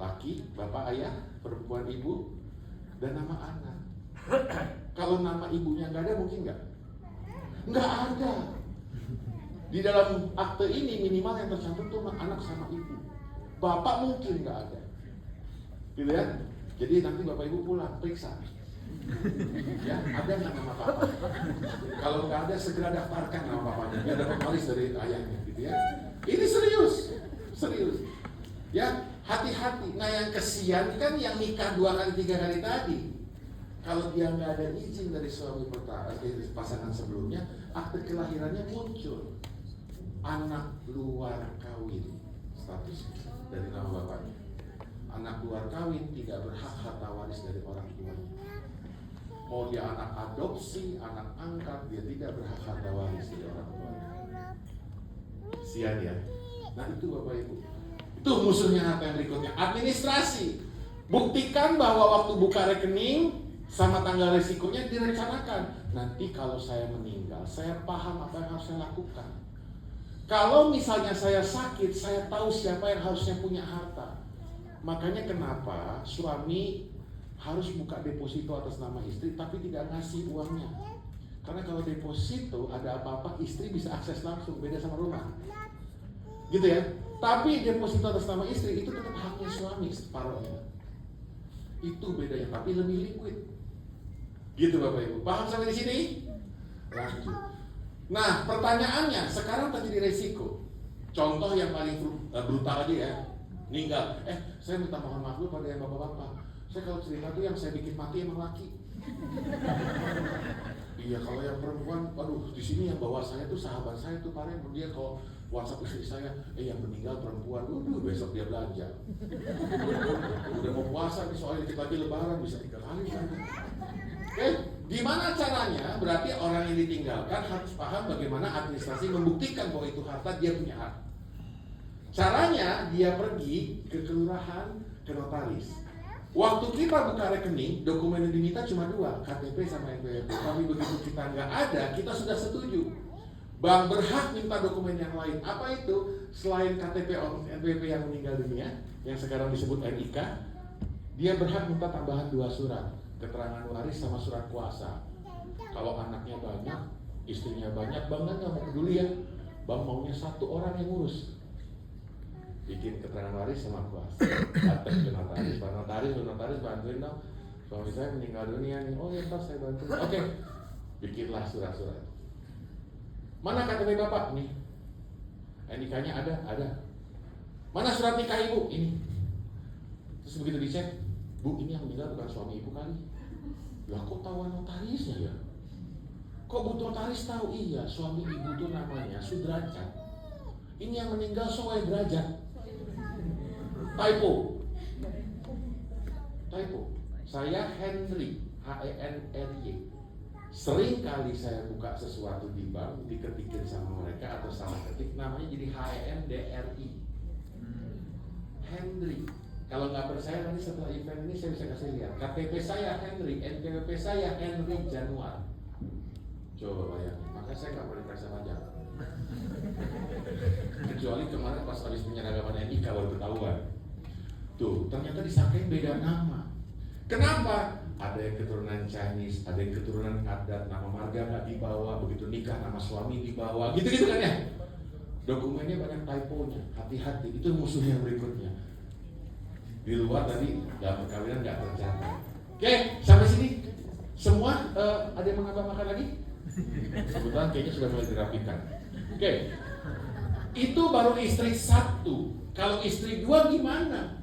Laki, bapak, ayah, perempuan, ibu, dan nama anak. Kalau nama ibunya nggak ada mungkin nggak? Nggak ada. Di dalam akte ini minimal yang tercantum tuh anak sama ibu. Bapak mungkin nggak ada. Gitu ya. Jadi nanti Bapak Ibu pulang periksa. Ya, ada nggak nama papa? Kalau nggak ada segera daftarkan nama papanya biar dapat waris dari ayahnya, gitu ya. Ini serius, serius. Ya, hati-hati. Nah yang kesian kan yang nikah 2 kali 3 kali tadi. Kalau dia nggak ada izin dari suami pertama, pasangan sebelumnya, akte kelahirannya muncul anak luar kawin status dari nama bapaknya. Anak luar kawin tidak berhak harta waris dari orang tuanya. Mau dia anak adopsi, anak angkat, dia tidak berhak harta waris dari orang tuanya. Sian ya. Nah itu Bapak Ibu. Itu musuhnya harta yang berikutnya, administrasi. Buktikan bahwa waktu buka rekening sama tanggal resikonya direncanakan. Nanti kalau saya meninggal, saya paham apa yang harus saya lakukan. Kalau misalnya saya sakit, saya tahu siapa yang harusnya punya harta. Makanya kenapa suami harus buka deposito atas nama istri tapi tidak ngasih uangnya. Karena kalau deposito ada apa-apa istri bisa akses langsung, beda sama rumah. Gitu ya. Tapi deposito atas nama istri itu tetap haknya suami separuhnya. Itu bedanya, tapi lebih liquid. Gitu Bapak Ibu. Paham sampai di sini? Lanjut. Nah, pertanyaannya sekarang terjadi resiko. Contoh yang paling brutal aja ya. Meninggal, saya minta mohon maaf dulu pada yang bapak-bapak. Saya kalau cerita tuh yang saya bikin mati emang laki. Iya kalau yang perempuan, aduh di sini yang bawa saya tuh sahabat saya tuh Pak Rem. Dia kalau WhatsApp istri saya, yang meninggal perempuan, besok dia belanja. Udah mau puasa nih soalnya kita lagi lebaran bisa 3 kali kan. Gimana caranya? Berarti orang yang ditinggalkan harus paham bagaimana administrasi membuktikan bahwa itu harta dia punya hak. Caranya dia pergi ke kelurahan, ke notaris. Waktu kita buka rekening, dokumen yang diminta cuma 2, KTP sama NPWP. Tapi begitu kita nggak ada, kita sudah setuju. Bank berhak minta dokumen yang lain. Apa itu? Selain KTP NPWP yang meninggal dunia, yang sekarang disebut NIK, dia berhak minta tambahan 2 surat, keterangan waris sama surat kuasa. Kalau anaknya banyak, istrinya banyak, bank kan nggak mau peduli ya. Bank maunya 1 orang yang ngurus. Bikin keterangan waris sama kuasa. Datang ke notaris, Pak Notaris bantuin dong. Suami saya meninggal dunia nih. Oh ya Pak, saya bantu. Oke. Bikinlah surat-surat. Mana KTP Bapak? Nih. NIK-nya ada. Mana surat nikah Ibu? Ini. Terus begitu dicek, Bu, ini yang meninggal bukan suami Ibu kali. Lah kok tahu notarisnya ya? Kok Bu notaris tahu? Iya, suami Ibu tuh namanya Sudrajat. Ini yang meninggal Soe Derajat. Typo. Saya Henry, Henry. Sering kali saya buka sesuatu di bank, diketikin sama mereka atau salah ketik, namanya jadi HENDRI. Henry. Kalau nggak percaya nanti setelah event ini saya bisa kasih lihat. KTP saya Henry, NPWP saya Henry Januar. Coba bayangin. Maka saya nggak boleh periksa pajak. Kecuali kemarin pas habis penyeragaman NIK baru ketahuan. Tuh, ternyata disangkain beda nama. Kenapa? Ada yang keturunan Chinese, ada yang keturunan adat, nama marga nggak dibawa, begitu nikah nama suami dibawa, gitu-gitu kan ya. Dokumennya banyak typonya, hati-hati, itu musuhnya berikutnya. Di luar tadi dalam perkawinan nggak tercatat. Oke, sampai sini semua ada yang mau makan lagi? Kebetulan kayaknya sudah mulai dirapikan. Oke, itu baru istri 1. Kalau istri 2 gimana?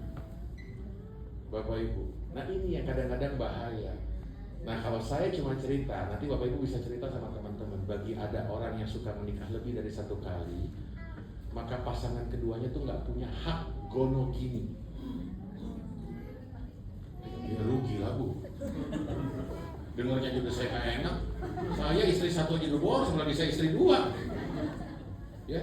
Bapak Ibu, nah ini yang kadang-kadang bahaya. Nah kalau saya cuma cerita, nanti Bapak Ibu bisa cerita sama teman-teman. Bagi ada orang yang suka menikah lebih dari 1 kali, maka pasangan keduanya tuh nggak punya hak gonogini. Ya rugi lah Bu. Dengarnya juga saya nggak enak. Saya istri 1 aja udah boros, malah bisa istri 2. Ya,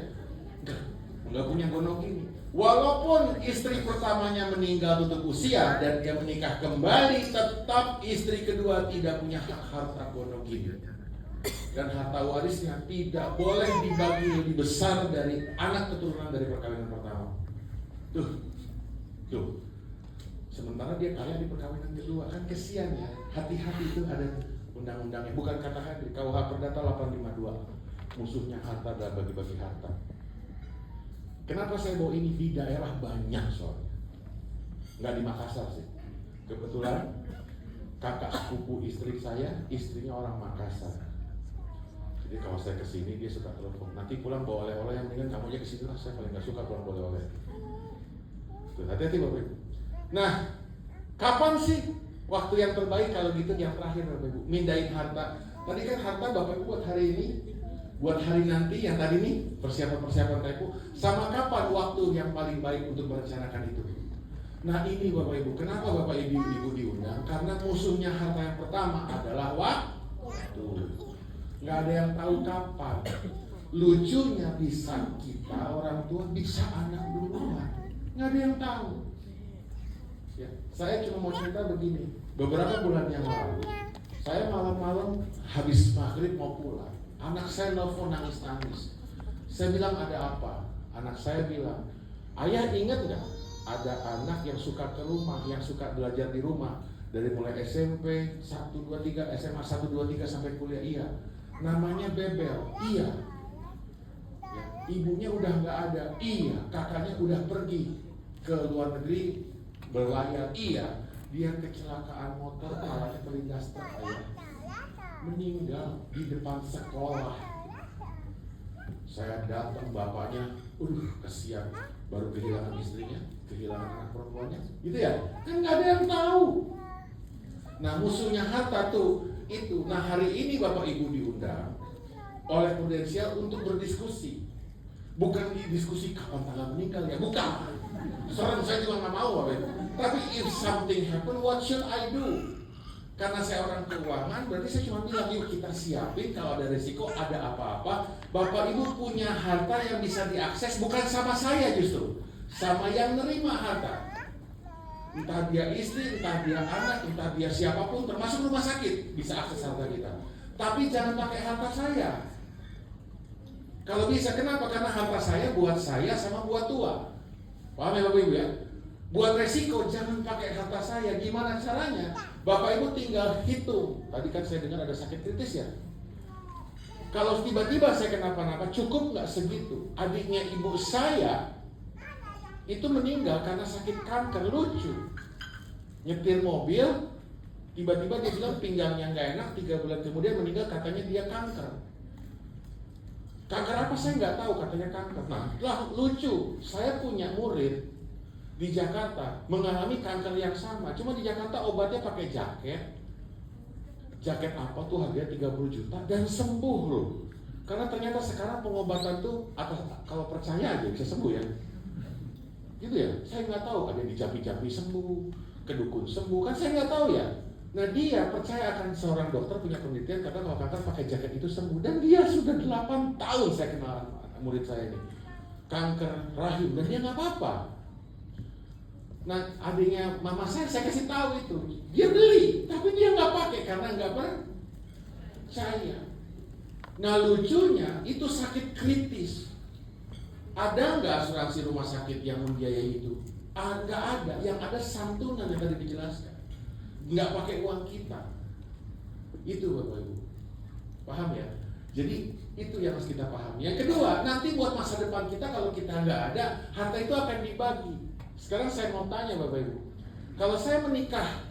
nggak punya gonogini. Walaupun istri pertamanya meninggal tutup usia dan dia menikah kembali, tetap istri kedua tidak punya hak harta gonogini. Dan harta warisnya tidak boleh dibagi lebih besar dari anak keturunan dari perkawinan pertama. Tuh. Sementara dia kaya di perkawinan kedua, kan kesian ya. Hati-hati, itu ada undang-undangnya. Bukan kata hati, KUH Perdata 852. Musuhnya harta dan bagi-bagi harta. Kenapa saya bawa ini? Di daerah banyak soalnya. Nggak di Makassar sih. Kebetulan kakak sepupu istri saya, istrinya orang Makassar. Jadi kalau saya kesini dia suka telepon. Nanti pulang bawa oleh-oleh, yang mendingan kamu aja kesini lah. Saya paling nggak suka pulang bawa oleh-oleh. Hati-hati Bapak Ibu. Nah, kapan sih waktu yang terbaik? Kalau gitu yang terakhir Bapak Ibu, mindahin harta. Tadi kan harta Bapak Ibu buat hari ini, buat hari nanti, yang tadi nih persiapan-persiapan typo. Sama kapan waktu yang paling baik untuk merencanakan itu? Nah ini Bapak Ibu, kenapa Bapak Ibu diundang? Karena musuhnya harta yang pertama adalah waktu. Nggak ada yang tahu kapan. Lucunya bisa kita orang tua, bisa anak duluan. Nggak ada yang tahu. Ya, saya cuma mau cerita begini. Beberapa bulan yang lalu, saya malam-malam habis maghrib mau pulang. Anak saya nelfon nangis-nangis. Saya bilang ada apa? Anak saya bilang, ayah ingat nggak? Ada anak yang suka ke rumah, yang suka belajar di rumah. Dari mulai SMP 1, 2, 3, SMA 1, 2, 3 sampai kuliah. Iya. Namanya Bebel. Iya. Ya, ibunya udah nggak ada. Iya. Kakaknya udah pergi ke luar negeri berlayar. Iya. Dia kecelakaan motor, kepalanya terlindas truk, ayah. Meninggal di depan sekolah. Saya datang, bapaknya, kesian, baru kehilangan istrinya, kehilangan anak perempuannya, gitu ya? Kan nggak ada yang tahu. Nah musuhnya harta tuh itu. Nah hari ini Bapak Ibu diundang oleh Prudensial untuk berdiskusi, bukan diskusi kapan tanggal meninggal ya, bukan. Serem, saya juga nggak mau Bapak Ibu. Tapi if something happen, what should I do? Karena saya orang keuangan, berarti saya cuma bilang, yuk kita siapin kalau ada resiko, ada apa-apa. Bapak Ibu punya harta yang bisa diakses, bukan sama saya justru, sama yang nerima harta. entah dia istri, entah dia anak, entah dia siapapun, termasuk rumah sakit, bisa akses harta kita. Tapi jangan pakai harta saya. Kalau bisa, kenapa? Karena harta saya buat saya sama buat tua. Paham ya Bapak Ibu ya? Buat resiko, jangan pakai harta saya. Gimana caranya? Bapak Ibu tinggal hitung. Tadi kan saya dengar ada sakit kritis ya. Kalau tiba-tiba saya kenapa-napa, cukup nggak segitu? Adiknya ibu saya itu meninggal karena sakit kanker. Lucu. Nyetir mobil, tiba-tiba dia bilang pinggangnya nggak enak, 3 bulan kemudian meninggal, katanya dia kanker. Kanker apa saya nggak tahu, katanya kanker. Nah, lah lucu. Saya punya murid di Jakarta mengalami kanker yang sama. Cuma di Jakarta obatnya pakai jaket. Jaket apa tuh harganya 30 juta dan sembuh loh. Karena ternyata sekarang pengobatan tuh atas, kalau percaya aja bisa sembuh ya. Gitu ya, saya nggak tahu, ada dicapi-capi sembuh, kedukun sembuh, kan saya nggak tahu ya. Nah dia percaya akan seorang dokter punya penelitian, kata kalau kanker pakai jaket itu sembuh. Dan dia sudah 8 tahun saya kenal murid saya ini, kanker rahim, dan dia nggak apa-apa. Nah adiknya mama saya kasih tahu itu, dia beli, tapi dia nggak pakai karena nggak percaya. Nah lucunya itu sakit kritis. Ada nggak asuransi rumah sakit yang membiayai itu? Nggak ada. Yang ada santunan yang tadi dijelaskan. Nggak pakai uang kita. Itu Bapak Ibu. Paham ya? Jadi itu yang harus kita pahami. Yang kedua, nanti buat masa depan kita kalau kita nggak ada, harta itu akan dibagi. Sekarang saya mau tanya Bapak Ibu. Kalau saya menikah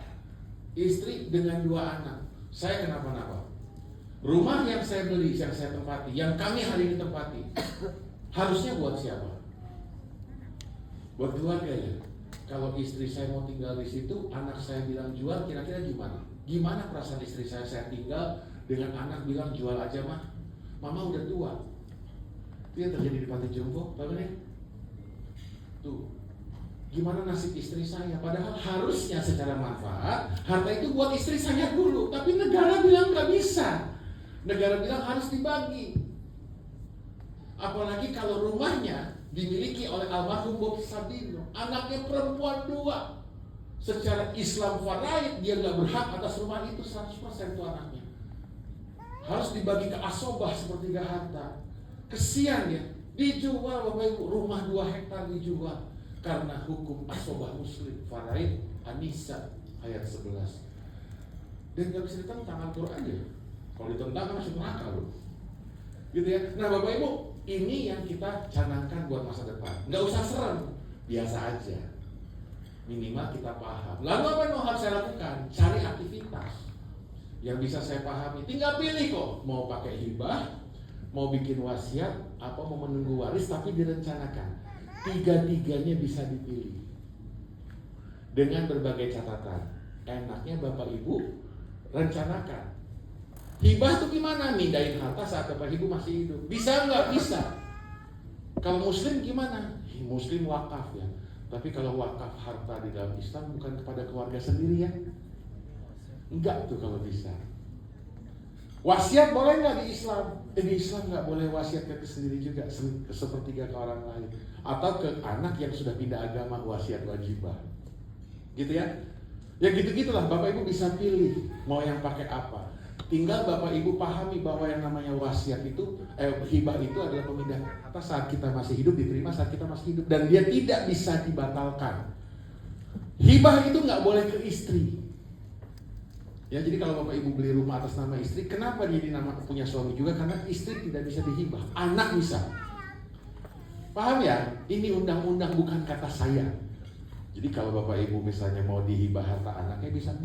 istri dengan 2 anak, saya kenapa-napa? Rumah yang saya beli, yang saya tempati, yang kami hari ini tempati, harusnya buat siapa? Buat keluarga ya. Kalau istri saya mau tinggal di situ, anak saya bilang jual, kira-kira gimana? Gimana perasaan istri saya tinggal dengan anak bilang jual aja mah, mama udah tua. Itu yang terjadi di Panti Jompo, Bapak nih. Tuh, gimana nasib istri saya? Padahal harusnya secara manfaat, harta itu buat istri saya dulu. Tapi negara bilang nggak bisa. Negara bilang harus dibagi. Apalagi kalau rumahnya dimiliki oleh almarhum Bob Sadino, anaknya perempuan 2. Secara Islam faraid dia nggak berhak atas rumah itu 100% itu anaknya. Harus dibagi ke asobah sepertiga harta. Kesian ya, dijual Bapak Ibu, rumah 2 hektar dijual karena hukum asobah muslim faraid An-Nisa ayat 11. Dan nggak bisa ditentang Al-Quran ya. Kalau ditentang kan masuk neraka loh. Gitu ya. Nah Bapak Ibu, ini yang kita canangkan buat masa depan. Nggak usah serem, biasa aja. Minimal kita paham. Lalu apa yang harus saya lakukan? Cari aktivitas yang bisa saya pahami. Tinggal pilih kok, mau pakai hibah, mau bikin wasiat, apa mau menunggu waris, tapi direncanakan. 3-tiganya bisa dipilih. Dengan berbagai catatan. Enaknya Bapak Ibu rencanakan. Hibah itu gimana? Mindahin harta saat Bapak Ibu masih hidup. Bisa nggak? Bisa. Kalau Muslim gimana? Muslim wakaf ya. Tapi kalau wakaf harta di dalam Islam bukan kepada keluarga sendiri ya? Enggak tuh kalau bisa. Wasiat boleh nggak di Islam? Di Islam nggak boleh wasiat ke sendiri juga, ke sepertiga ke orang lain. Atau ke anak yang sudah pindah agama, wasiat wajibah. Gitu ya? Ya gitu-gitulah, Bapak Ibu bisa pilih mau yang pakai apa. Tinggal Bapak Ibu pahami bahwa yang namanya wasiat itu, hibah itu adalah pemindahan harta saat kita masih hidup, diterima saat kita masih hidup, dan dia tidak bisa dibatalkan. Hibah itu nggak boleh ke istri. Ya, jadi kalau Bapak Ibu beli rumah atas nama istri, kenapa dia nama punya suami juga? Karena istri tidak bisa dihibah, anak bisa. Paham ya? Ini undang-undang bukan kata saya. Jadi kalau Bapak Ibu misalnya mau dihibah harta anaknya bisa.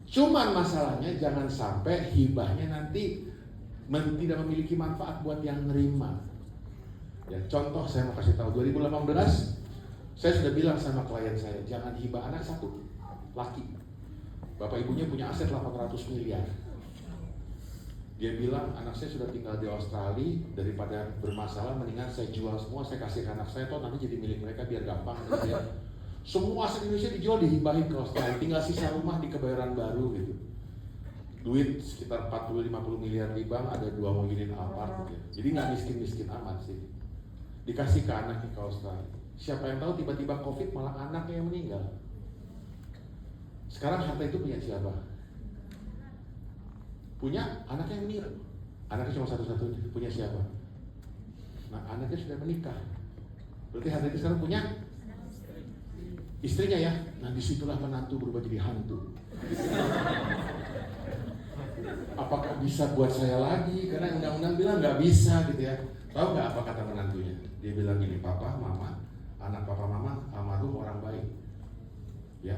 Cuman masalahnya jangan sampai hibahnya nanti tidak memiliki manfaat buat yang nerima. Ya, contoh saya mau kasih tahu, 2018 saya sudah bilang sama klien saya, jangan hibah anak 1, laki. Bapak ibunya punya aset 800 miliar. Dia bilang, anak saya sudah tinggal di Australia, daripada bermasalah mendingan saya jual semua, saya kasih ke anak saya, toh nanti jadi milik mereka biar gampang gitu ya. Semua aset Indonesia dijual, dihibahin ke Australia, tinggal sisa rumah di Kebayoran Baru gitu. Duit sekitar 40-50 miliar di bank, ada 2 unit apart gitu. Jadi nggak miskin-miskin amat sih. Dikasih ke anaknya ke Australia. Siapa yang tahu tiba-tiba COVID malah anaknya yang meninggal. Sekarang harta itu punya siapa? Punya anaknya yang meninggal. Anaknya cuma satu-satunya. Punya siapa? Nah, anaknya sudah menikah. Berarti harta itu sekarang punya istrinya ya. Nah, disitulah menantu berubah jadi hantu. Apakah bisa buat saya lagi? Karena undang-undang bilang nggak bisa gitu ya. Tahu nggak apa kata menantunya? Dia bilang gini, papa, mama, anak papa mama almarhum orang baik. Ya,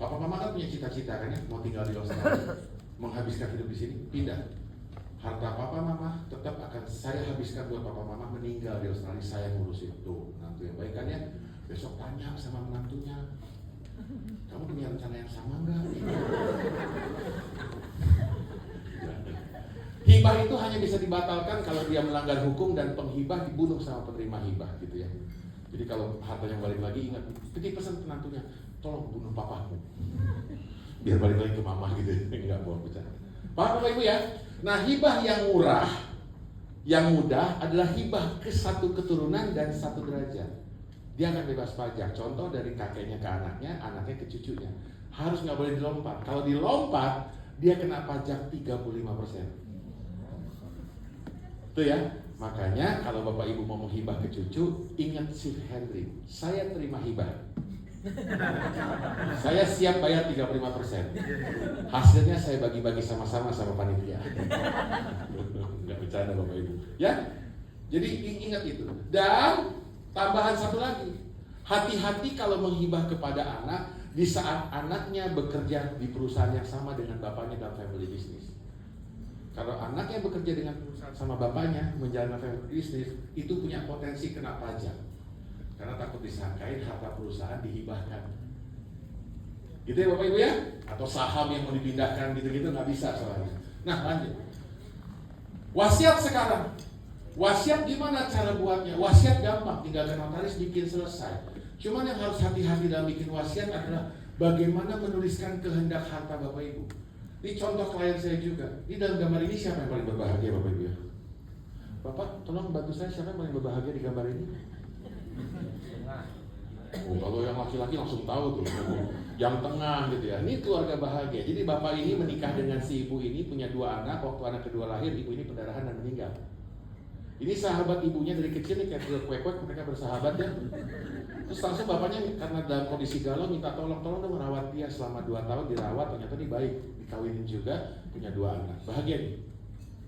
papa mama kan punya cita-cita kan ya, mau tinggal di Australia, menghabiskan hidup di sini, pindah. Harta papa mama tetap akan saya habiskan buat papa mama meninggal di Australia, saya ngurusin. Tuh, menantu yang baik kan ya. Besok tanya sama menantunya, kamu punya rencana yang sama enggak? Hibah itu hanya bisa dibatalkan kalau dia melanggar hukum dan penghibah dibunuh sama penerima hibah gitu ya. Jadi kalau hartanya balik lagi, ingat, titip pesan penantunya, tolong bunuh papamu biar balik lagi ke mama gitu. Enggak, bohong bercanda. Paham Bapak Ibu ya? Nah, hibah yang murah, yang mudah adalah hibah ke satu keturunan dan satu derajat. Dia akan bebas pajak. Contoh dari kakeknya ke anaknya, anaknya ke cucunya. Harus nggak boleh dilompat. Kalau dilompat, dia kena pajak 35%. Itu ya. Makanya kalau Bapak Ibu mau menghibah ke cucu, ingat si Henry. Saya terima hibah. Saya siap bayar 35%. Hasilnya saya bagi-bagi sama-sama sama panitia. Nggak bercanda Bapak Ibu. Ya. Jadi ingat itu. Dan tambahan satu lagi, hati-hati kalau menghibah kepada anak di saat anaknya bekerja di perusahaan yang sama dengan bapaknya dalam family business. Kalau anaknya bekerja dengan perusahaan sama bapaknya menjalankan family business, itu punya potensi kena pajak. Karena takut disangkain harta perusahaan dihibahkan. Gitu ya Bapak Ibu ya? Atau saham yang mau dipindahkan gitu-gitu nggak bisa soalnya. Nah lanjut. Wasiat sekarang. Wasiat gimana cara buatnya? Wasiat gampang, tinggal ke notaris bikin selesai. Cuman yang harus hati-hati dalam bikin wasiat adalah bagaimana menuliskan kehendak harta Bapak Ibu. Ini contoh klien saya juga. Ini dalam gambar ini siapa yang paling berbahagia Bapak Ibu ya? Bapak tolong bantu saya, siapa yang paling berbahagia di gambar ini? Oh, kalau yang laki-laki langsung tahu tuh. Yang tengah gitu ya. Ini keluarga bahagia. Jadi bapak ini menikah dengan si ibu ini, punya 2 anak. Waktu anak kedua lahir, ibu ini pendarahan dan meninggal. Ini sahabat ibunya dari kecil nih, kayak kuek-kuek, mereka bersahabat ya. Terus langsung bapaknya karena dalam kondisi galau minta tolong dong merawat dia selama 2 tahun dirawat, ternyata dia baik, dikawinin juga, punya 2 anak. Bahagia nih.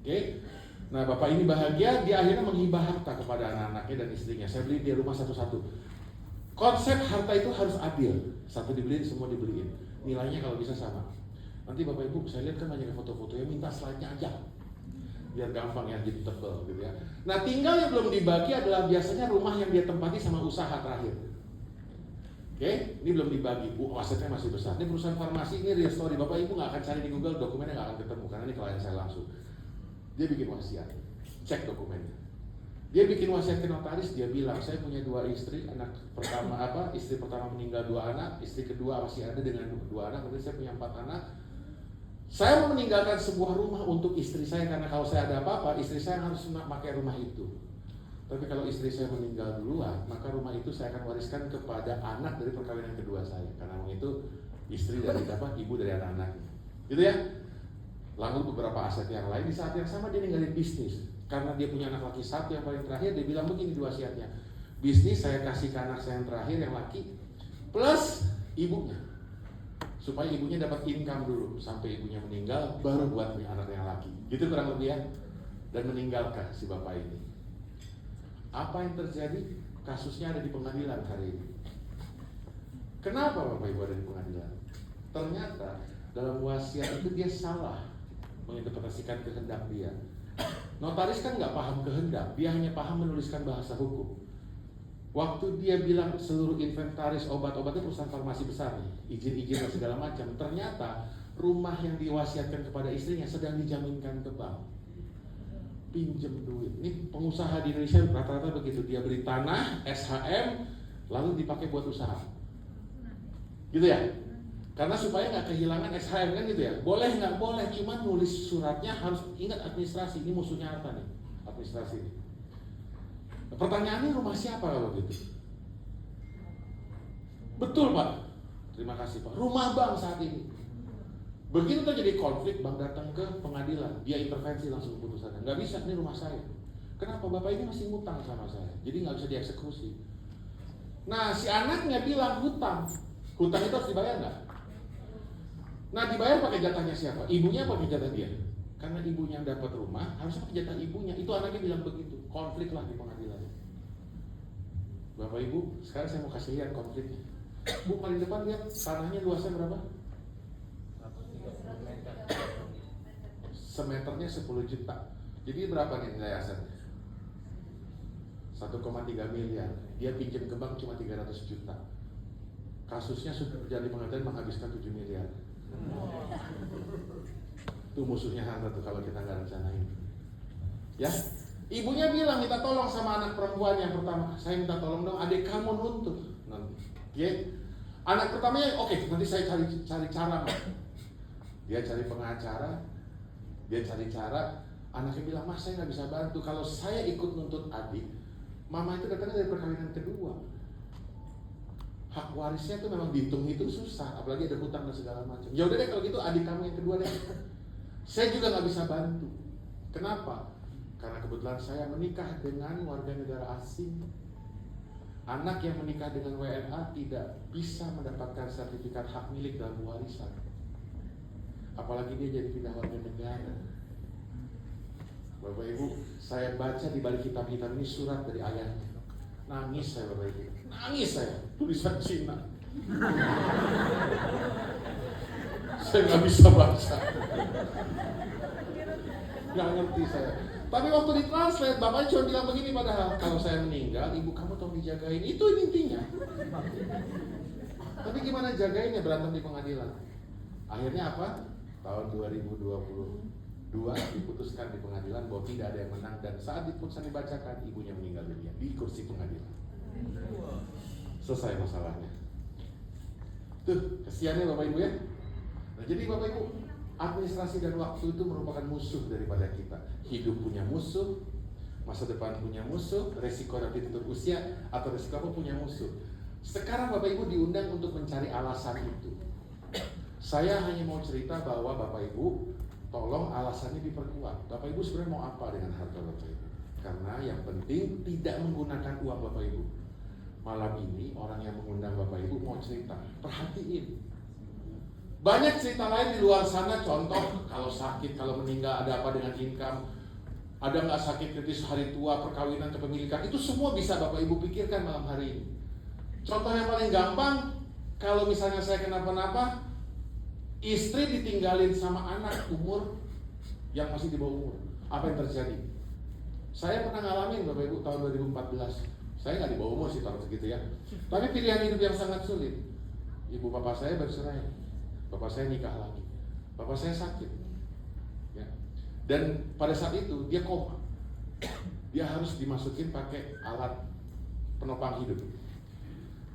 Oke. Nah bapak ini bahagia, dia akhirnya menghibah harta kepada anak-anaknya dan istrinya. Saya beli dia rumah satu-satu. Konsep harta itu harus adil. Satu dibeliin, semua dibeliin. Nilainya kalau bisa sama. Nanti bapak ibu, saya lihat kan banyak foto-fotonya, minta slide-nya aja. Biar gampang ya, jadi tebel gitu ya. Nah tinggal yang belum dibagi adalah biasanya rumah yang dia tempati sama usaha terakhir. Oke, ini belum dibagi. Asetnya masih besar. Ini perusahaan farmasi, ini real story. Bapak ibu nggak akan cari di Google, dokumennya nggak akan ketemu karena ini klien saya langsung. Dia bikin wasiat, cek dokumennya. Dia bikin wasiat ke notaris, dia bilang saya punya 2 istri, anak pertama istri pertama meninggal 2 anak, istri kedua masih ada dengan 2 anak, berarti saya punya 4 anak. Saya mau meninggalkan sebuah rumah untuk istri saya karena kalau saya ada apa-apa, istri saya harus memakai rumah itu. Tapi kalau istri saya meninggal duluan, maka rumah itu saya akan wariskan kepada anak dari perkawinan kedua saya. Karena itu istri dari ibu dari anak-anak. Gitu ya. Lalu beberapa aset yang lain, di saat yang sama dia ninggalin bisnis. Karena dia punya anak laki 1 yang paling terakhir, dia bilang begini 2 wasiatnya. Bisnis saya kasih ke anak saya yang terakhir yang laki, plus ibunya. Supaya ibunya dapat income dulu sampai ibunya meninggal, baru buat anak yang laki. Gitu kurang lebih ya. Dan meninggalkan si bapak ini. Apa yang terjadi? Kasusnya ada di pengadilan hari ini. Kenapa bapak ibu ada di pengadilan? Ternyata dalam wasiat itu dia salah menginterpretasikan kehendak dia. Notaris kan nggak paham kehendak, dia hanya paham menuliskan bahasa hukum. Waktu dia bilang seluruh inventaris obat-obatnya perusahaan farmasi besar nih, izin-izin dan segala macam, ternyata rumah yang diwasiatkan kepada istrinya sedang dijaminkan ke bank. Pinjem duit. Ini pengusaha di Indonesia rata-rata begitu, dia beli tanah, SHM, lalu dipakai buat usaha. Gitu ya? Karena supaya nggak kehilangan SHM kan gitu ya. Boleh nggak boleh, cuma nulis suratnya harus ingat administrasi. Ini musuhnya harta nih, administrasi ini. Pertanyaannya rumah siapa kalau gitu? Betul Pak. terima kasih Pak, rumah bank saat ini. Begitu terjadi konflik, bank datang ke pengadilan, dia intervensi langsung keputusannya. Nggak bisa, ini rumah saya. Kenapa? Bapak ini masih ngutang sama saya, jadi nggak bisa dieksekusi. Nah, si anaknya bilang hutang itu harus dibayar nggak? Nah, dibayar pakai jatahnya siapa? Ibunya pakai jatah dia? Karena ibunya dapat rumah, harus pakai jatah ibunya. Itu anaknya bilang begitu, konflik lah di pengadilan. Bapak Ibu, sekarang saya mau kasih lihat konfliknya. Bu, paling depan lihat tanahnya luasnya berapa? Semeternya 10 juta. Jadi berapa nih nilai asetnya? 1,3 miliar. Dia pinjam ke bank cuma 300 juta. Kasusnya sudah berjalan di pengadilan menghabiskan 7 miliar. Itu musuhnya harta tuh kalau kita nggak rencanain. Ya, ibunya bilang minta tolong sama anak perempuan yang pertama. Saya minta tolong dong, adik kamu nuntut. Nanti, ya. Anak pertamanya, oke, nanti saya cari cara. Dia cari pengacara, dia cari cara. Anaknya bilang, mas saya nggak bisa bantu. Kalau saya ikut nuntut adik, mama itu datangnya dari perkawinan kedua. Hak warisnya itu memang dihitung-hitung susah, apalagi ada hutang dan segala macam. Ya udah deh kalau gitu adik kamu yang kedua deh. Saya juga nggak bisa bantu. Kenapa? Karena kebetulan saya menikah dengan warga negara asing. Anak yang menikah dengan WNA tidak bisa mendapatkan sertifikat hak milik dalam warisan. Apalagi dia jadi pindah warga negara. Bapak Ibu, saya baca di balik kitab-kitab ini surat dari ayahnya. Nangis saya Bapak Ibu, nangis saya, tulisan Cina. Saya nggak bisa baca, nggak ngerti saya. Tapi waktu ditranslate, bapaknya cuma bilang begini padahal, kalau saya meninggal, ibu kamu tolong dijagain. Itu intinya. Tapi gimana jagainnya, berantem di pengadilan. Akhirnya apa? Tahun 2022 diputuskan di pengadilan bahwa tidak ada yang menang, dan saat diputusan dibacakan ibunya meninggal dunia di kursi pengadilan. Selesai masalahnya. Tuh, kesiannya Bapak Ibu ya. Nah, jadi Bapak Ibu, administrasi dan waktu itu merupakan musuh daripada kita. Hidup punya musuh, masa depan punya musuh, resiko nanti tutup usia atau resiko apa punya musuh. Sekarang Bapak Ibu diundang untuk mencari alasan itu. Saya hanya mau cerita bahwa Bapak Ibu, tolong alasannya diperkuat. Bapak Ibu sebenarnya mau apa dengan harta Bapak Ibu? Karena yang penting tidak menggunakan uang Bapak Ibu. Malam ini orang yang mengundang Bapak Ibu mau cerita, perhatiin. Banyak cerita lain di luar sana, contoh kalau sakit, kalau meninggal ada apa dengan income, ada nggak sakit kritis hari tua, perkawinan, kepemilikan, itu semua bisa Bapak Ibu pikirkan malam hari ini. Contoh yang paling gampang, kalau misalnya saya kenapa-napa, istri ditinggalin sama anak umur yang masih di bawah umur, apa yang terjadi? Saya pernah ngalamin Bapak Ibu tahun 2014. Saya nggak di bawah umur sih tahun segitu ya, tapi pilihan hidup yang sangat sulit. Ibu bapak saya bercerai, bapak saya nikah lagi, bapak saya sakit ya. Dan pada saat itu dia koma, dia harus dimasukin pakai alat penopang hidup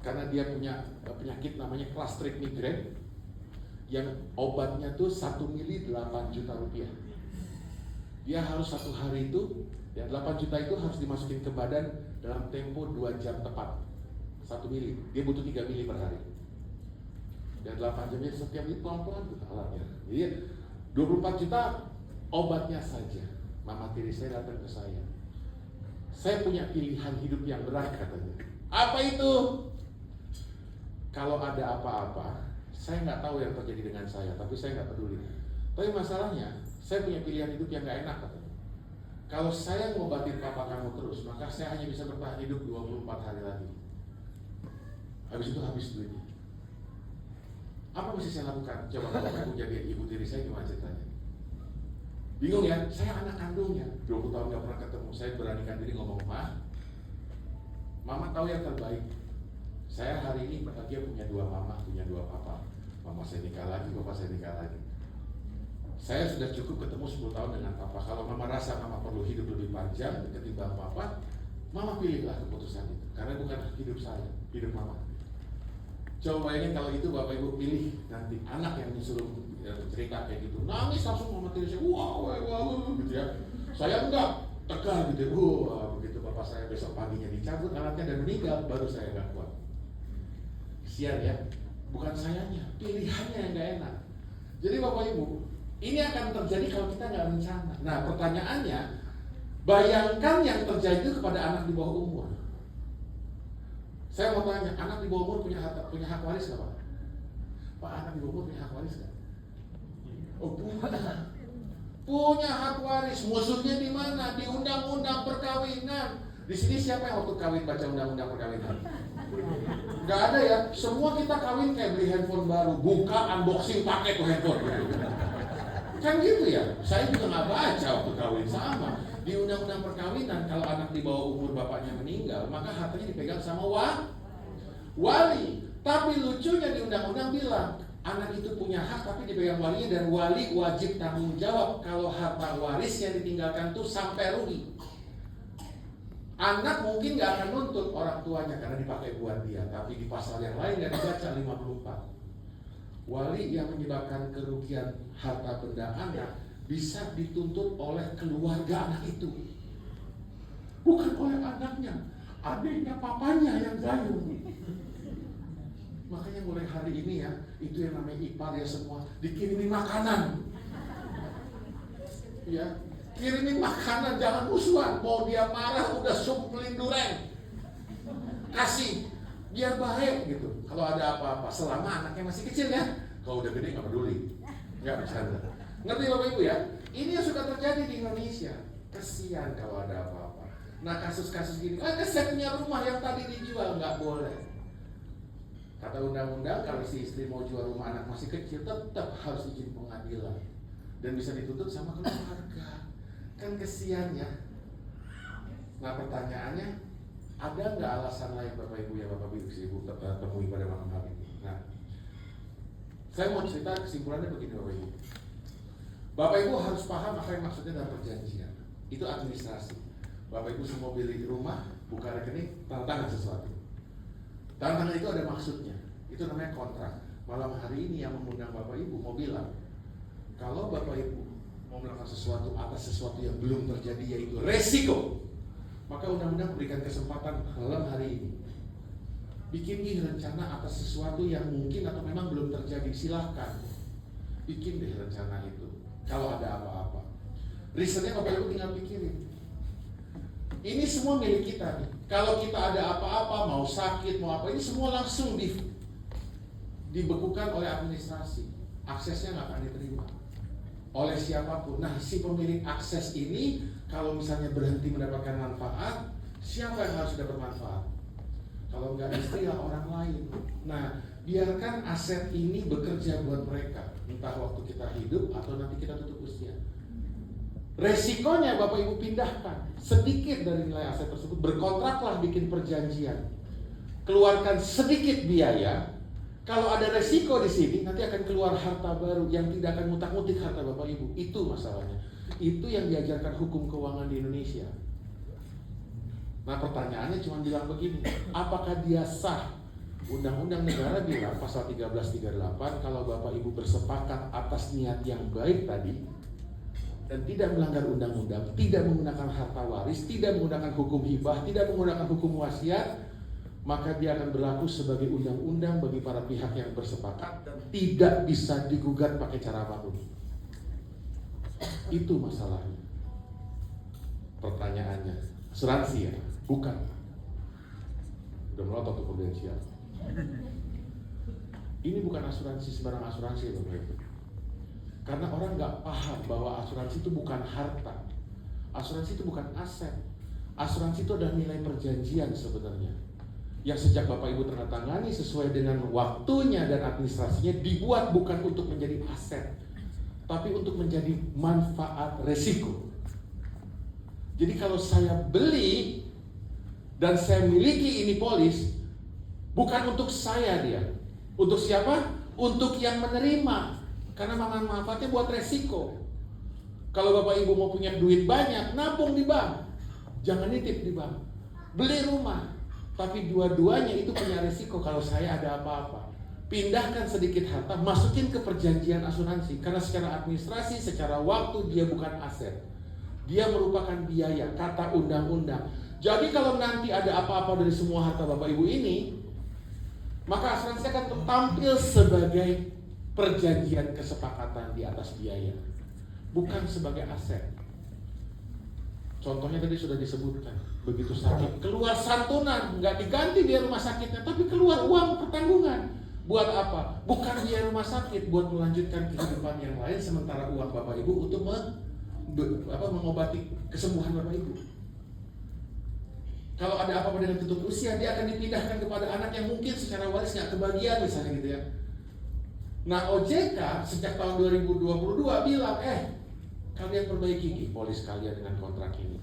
karena dia punya penyakit namanya klastrik migrain yang obatnya tuh 1 mili 8 juta rupiah. Dia harus 1 hari itu, ya 8 juta itu harus dimasukin ke badan dalam tempo 2 jam tepat. 1 mili, dia butuh 3 mili per hari. Dan 8 jamnya setiap itu pelan-pelan tuh alatnya. Jadi 24 juta obatnya saja. Mama tiri saya datang ke saya. Saya punya pilihan hidup yang berat katanya. Apa itu? Kalau ada apa-apa, saya nggak tahu yang terjadi dengan saya, tapi saya nggak peduli. Tapi masalahnya, saya punya pilihan hidup yang nggak enak katanya. Kalau saya ngobatin papa kamu terus, maka saya hanya bisa bertahan hidup 24 hari lagi. Habis itu habis duitnya. Apa mesti saya lakukan? Coba kalau aku jadi ibu tiri saya gimana ceritanya? Bingung ya? Saya anak kandungnya, 20 tahun gak pernah ketemu. Saya beranikan diri ngomong, Mama tahu yang terbaik. Saya hari ini bahagia punya 2 mama, punya 2 papa. Mama saya nikah lagi, bapak saya nikah lagi. Saya sudah cukup ketemu 10 tahun dengan papa. Kalau mama rasa mama perlu hidup lebih panjang ketimbang papa, mama pilihlah keputusan itu. Karena bukan hidup saya, hidup mama. Coba bayangin kalau itu Bapak Ibu pilih nanti anak yang disuruh cerita kayak gitu, nangis langsung mama tiri saya, wow, gitu ya. Saya enggak, tegar gitu, begitu bapak saya besok paginya dicabut alatnya dan meninggal, baru saya enggak kuat. Kesian ya. bukan sayanya, pilihannya yang gak enak. Jadi Bapak Ibu, ini akan terjadi kalau kita nggak rencana. Nah pertanyaannya, bayangkan yang terjadi itu kepada anak di bawah umur. Saya mau tanya, anak di bawah umur punya hak waris nggak Pak? Pak, anak di bawah umur punya hak waris nggak? Oh punya hak waris. Musuhnya di mana? Di undang-undang perkawinan. Di sini siapa yang waktu kawin baca undang-undang perkawinan? Gak ada ya. Semua kita kawin kayak beli handphone baru, buka unboxing pakai tuh handphone. Kan gitu ya. Saya juga nggak baca waktu kawin. Sama di undang-undang perkawinan, kalau anak di bawah umur bapaknya meninggal, maka hartanya dipegang sama wali. Tapi lucunya di undang-undang bilang anak itu punya hak tapi dipegang walinya, dan wali wajib tanggung jawab kalau harta waris yang ditinggalkan tuh sampai rugi. Anak mungkin gak akan nuntut orang tuanya karena dipakai buat dia, tapi di pasal yang lain gak dibaca 54. Wali yang menyebabkan kerugian harta benda anak bisa dituntut oleh keluarga anak itu, bukan oleh anaknya, adiknya, papanya yang gayung. Makanya mulai hari ini ya, itu yang namanya ipar ya semua dikirimin makanan. Ya, kirimin makanan, jangan musuhan. Mau dia marah udah sup melindureng, kasih biar baik gitu. Kalau ada apa-apa, selama anaknya masih kecil ya. Kalau udah gede nggak peduli, nggak bercanda. Ngerti Bapak Ibu ya? Ini yang suka terjadi di Indonesia. Kesian kalau ada apa-apa. Nah kasus-kasus gini, saya punya rumah yang tadi dijual, nggak boleh. Kata undang-undang kalau si istri mau jual rumah anak masih kecil, tetap harus izin pengadilan dan bisa dituntut sama keluarga. Kan kesian ya. Nah pertanyaannya, ada nggak alasan lain Bapak Ibu yang Bapak Ibu temui pada malam hari ini? Nah, saya mau cerita kesimpulannya begini Bapak Ibu. Bapak Ibu harus paham apa yang maksudnya dalam perjanjian. Itu administrasi. Bapak Ibu semua beli rumah, buka rekening, tanda tangan sesuatu. Tanda tangan itu ada maksudnya. Itu namanya kontrak. Malam hari ini yang mengundang Bapak Ibu mau bilang, kalau Bapak Ibu mau melakukan sesuatu atas sesuatu yang belum terjadi, yaitu resiko, maka undang-undang berikan kesempatan malam hari ini. Bikin nih rencana atas sesuatu yang mungkin atau memang belum terjadi, silahkan. Bikin deh rencana itu. Kalau ada apa-apa, risetnya Bapak Ibu tinggal pikirin. Ini semua milik kita nih. Kalau kita ada apa-apa, mau sakit, mau apa, ini semua langsung dibekukan oleh administrasi. Aksesnya nggak akan diterima oleh siapapun. Nah, si pemilik akses ini kalau misalnya berhenti mendapatkan manfaat, siapa yang harus dapat manfaat? Kalau nggak istri ya orang lain. Nah, biarkan aset ini bekerja buat mereka, entah waktu kita hidup atau nanti kita tutup usia. Resikonya Bapak Ibu pindahkan sedikit dari nilai aset tersebut, berkontraklah, bikin perjanjian, keluarkan sedikit biaya. Kalau ada resiko di sini, nanti akan keluar harta baru yang tidak akan ngutak-ngutik harta Bapak Ibu. Itu masalahnya. Itu yang diajarkan hukum keuangan di Indonesia. Nah pertanyaannya cuma bilang begini, apakah dia sah? Undang-undang negara bilang pasal 1338, kalau Bapak Ibu bersepakat atas niat yang baik tadi dan tidak melanggar undang-undang, tidak menggunakan harta waris, tidak menggunakan hukum hibah, tidak menggunakan hukum wasiat, maka dia akan berlaku sebagai undang-undang bagi para pihak yang bersepakat dan tidak bisa digugat pakai cara apapun. Itu masalahnya. Pertanyaannya, asuransi ya? Bukan. Udah melotot tuh prudensial. Ini bukan asuransi sembarang asuransi Bapak Ibu. Karena orang nggak paham bahwa asuransi itu bukan harta. Asuransi itu bukan aset. Asuransi itu adalah nilai perjanjian sebenarnya, yang sejak Bapak Ibu tanda-tangani sesuai dengan waktunya dan administrasinya dibuat bukan untuk menjadi aset, tapi untuk menjadi manfaat resiko. Jadi kalau saya beli dan saya miliki ini polis, bukan untuk saya dia. Untuk siapa? Untuk yang menerima. Karena manfaatnya buat resiko. Kalau Bapak Ibu mau punya duit banyak, nabung di bank. Jangan nitip di bank. Beli rumah. Tapi dua-duanya itu punya resiko kalau saya ada apa-apa. Pindahkan sedikit harta, masukin ke perjanjian asuransi. Karena secara administrasi, secara waktu dia bukan aset. Dia merupakan biaya, kata undang-undang. Jadi kalau nanti ada apa-apa dari semua harta Bapak Ibu ini, Maka asuransi akan tampil sebagai perjanjian kesepakatan di atas biaya, bukan sebagai aset. Contohnya tadi sudah disebutkan, begitu sakit keluar santunan, nggak diganti biaya rumah sakitnya, tapi keluar uang pertanggungan. Buat apa? Bukan biaya rumah sakit, buat melanjutkan kehidupan yang lain, sementara uang Bapak Ibu untuk mengobati kesembuhan Bapak Ibu. Kalau ada apa-apa dengan tutup usia, dia akan dipindahkan kepada anak yang mungkin secara waris nggak kebagian misalnya gitu ya. Nah, OJK sejak tahun 2022 bilang, kalian perbaiki polis kalian dengan kontrak ini.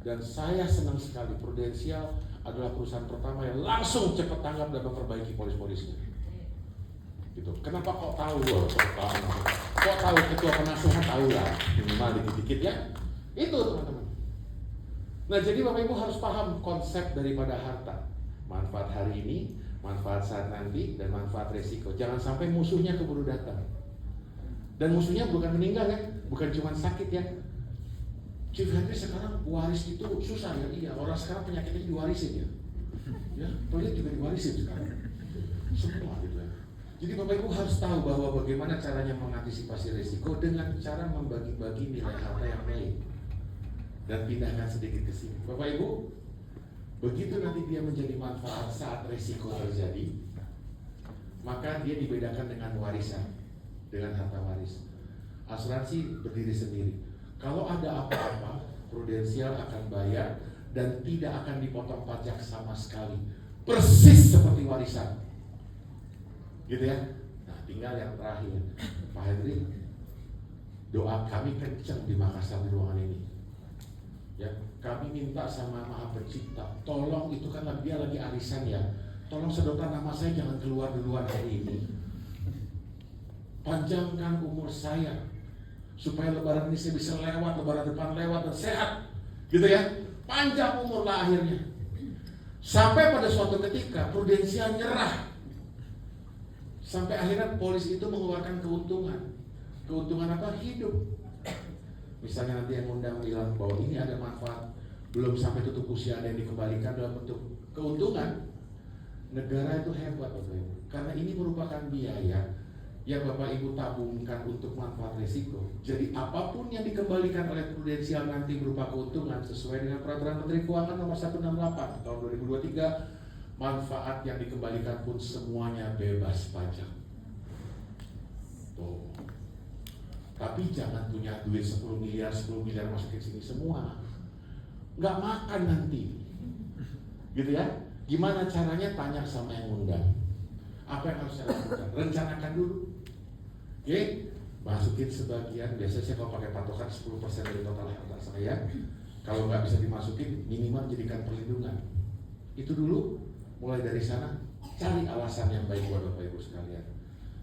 Dan saya senang sekali, Prudential adalah perusahaan pertama yang langsung cepat tanggap dan memperbaiki polis-polisnya. Gitu. Kenapa kok tahu? Kok tahu ketua penasehat tahu lah, minimal dikit-dikit ya. Itu teman-teman. Nah, jadi Bapak Ibu harus paham konsep daripada harta. Manfaat hari ini, manfaat saat nanti, dan manfaat resiko. Jangan sampai musuhnya keburu datang. Dan musuhnya bukan meninggal ya, bukan cuma sakit ya. Chief Henry sekarang waris itu susah ya, iya. Orang sekarang penyakitnya diwarisin ya. Ya, toilet juga diwarisin sekarang. Semua gitu ya. Jadi Bapak Ibu harus tahu bahwa bagaimana caranya mengantisipasi resiko dengan cara membagi-bagi nilai harta yang baik. Dan pindahkan sedikit ke sini. Bapak Ibu, begitu nanti dia menjadi manfaat saat resiko terjadi, maka dia dibedakan dengan warisan, dengan harta waris. Asuransi berdiri sendiri. Kalau ada apa-apa, Prudential akan bayar dan tidak akan dipotong pajak sama sekali. Persis seperti warisan. Gitu ya. Nah, tinggal yang terakhir, Pak Henry, doa kami kencang di Makassar di ruangan ini. Ya, kami minta sama Maha Pencipta, tolong, itu kan dia lagi arisan ya, tolong sedotan nama saya jangan keluar duluan hari ini. Panjangkan umur saya supaya lebaran ini saya bisa lewat, lebaran depan lewat dan sehat, gitu ya. Panjang umur lah akhirnya. Sampai pada suatu ketika Prudential nyerah. Sampai akhirnya polis itu mengeluarkan keuntungan. Keuntungan apa? Hidup. Misalnya nanti yang undang bilang bahwa ini ada manfaat, belum sampai tutup usia ada yang dikembalikan dalam bentuk keuntungan. Negara itu hebat Bapak Ibu, karena ini merupakan biaya yang Bapak Ibu tabungkan untuk manfaat risiko. Jadi apapun yang dikembalikan oleh Prudential nanti berupa keuntungan sesuai dengan Peraturan Menteri Keuangan nomor 168 tahun 2023, manfaat yang dikembalikan pun semuanya bebas pajak. Tuh. Tapi jangan punya duit 10 miliar masuk ke sini semua. Nggak makan nanti. Gitu ya. Gimana caranya? Tanya sama yang undang. Apa yang harus saya lakukan? Rencanakan dulu. Oke? Masukin sebagian. Biasanya saya kalau pakai patokan 10% dari total harta saya. Kalau nggak bisa dimasukin, minimal jadikan perlindungan. Itu dulu. Mulai dari sana, cari alasan yang baik buat Bapak Ibu sekalian.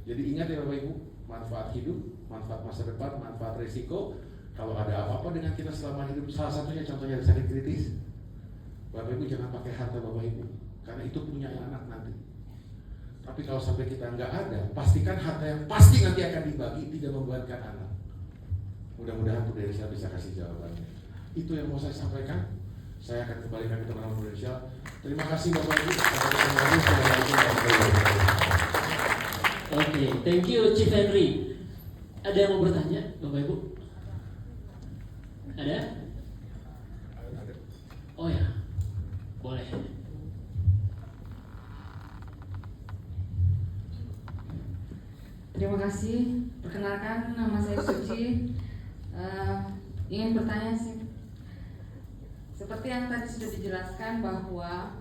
Jadi ingat ya Bapak Ibu, manfaat hidup, manfaat masa depan, manfaat risiko. Kalau ada apa-apa dengan kita selama hidup, salah satunya contohnya sakit kritis, Bapak Ibu jangan pakai harta Bapak Ibu, karena itu punya anak nanti. Tapi kalau sampai kita nggak ada, pastikan harta yang pasti nanti akan dibagi, tidak membebankan anak. Mudah-mudahan Prudential bisa kasih jawabannya. Itu yang mau saya sampaikan. Saya akan kembalikan ke teman-teman Prudential. Terima kasih Bapak Ibu. Oke, thank you Chief Henry. Ada yang mau bertanya, Bapak Ibu? Ada? Oh ya, boleh. Terima kasih. Perkenalkan, nama saya Suci. Ingin bertanya sih, seperti yang tadi sudah dijelaskan bahwa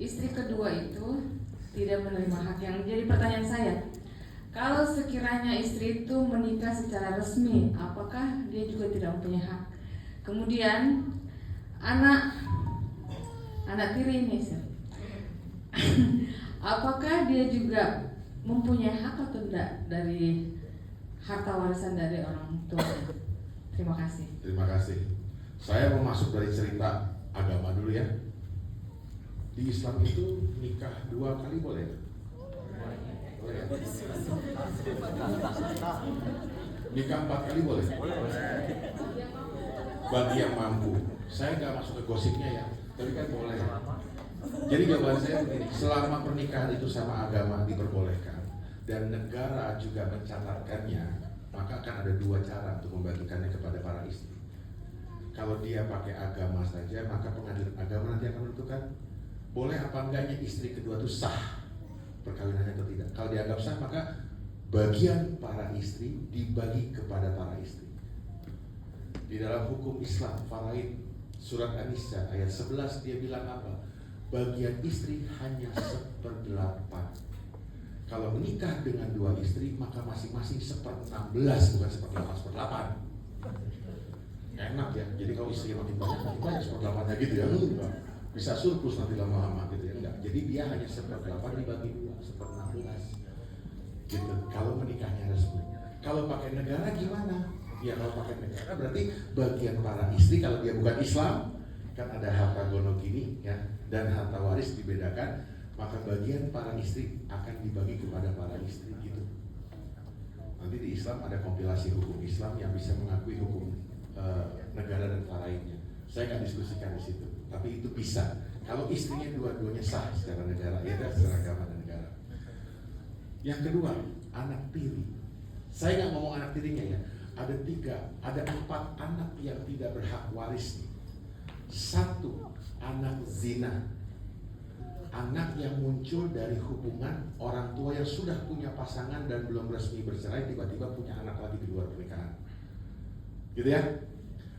istri kedua itu tidak menerima hak. Yang jadi pertanyaan saya, kalau sekiranya istri itu menikah secara resmi, apakah dia juga tidak mempunyai hak? Kemudian anak tiri ini, apakah dia juga mempunyai hak atau tidak dari harta warisan dari orang tua? Terima kasih. Terima kasih. Saya mau masuk dari cerita agama dulu ya. Di Islam itu nikah 2 kali boleh? Boleh. Nikah 4 kali boleh? Bagi yang mampu. Saya nggak masuk ke gosipnya ya, tapi kan boleh. Jadi jawaban saya begini, selama pernikahan itu sama agama diperbolehkan dan negara juga mencatatkannya, maka akan ada dua cara untuk membagikannya kepada para istri. Kalau dia pakai agama saja, maka pengadilan agama nanti akan menentukan boleh apa enggaknya istri kedua itu sah perkawinannya atau tidak. Kalau dianggap sah, maka bagian para istri dibagi kepada para istri. Di dalam hukum Islam, Faraid surat An-Nisa ayat 11 dia bilang apa? Bagian istri hanya 1/8. Kalau menikah dengan dua istri, maka masing-masing 1/16, bukan 1/8. Enak ya, jadi kalau istri makin banyak 1/8 gitu ya, enggak. Bisa surplus nanti lama-lama gitu ya, enggak. Jadi dia hanya 1/8 dibagi 2, 1/16 gitu, kalau menikahnya resmi. Kalau pakai negara gimana? Ya kalau pakai negara berarti bagian para istri, kalau dia bukan Islam, kan ada harta gono gini ya, dan harta waris dibedakan, maka bagian para istri akan dibagi kepada para istri gitu. Nanti di Islam ada kompilasi hukum Islam yang bisa mengakui hukum negara dan lainnya. Saya nggak diskusikan di situ, tapi itu bisa. Kalau istrinya dua-duanya sah secara negara, ya secara agama dan negara. Yang kedua, anak tiri. Saya nggak ngomong anak tirinya ya. Ada 4 anak yang tidak berhak waris. 1, anak zina. Anak yang muncul dari hubungan orang tua yang sudah punya pasangan dan belum resmi bercerai, tiba-tiba punya anak lagi di luar pernikahan. Gitu ya.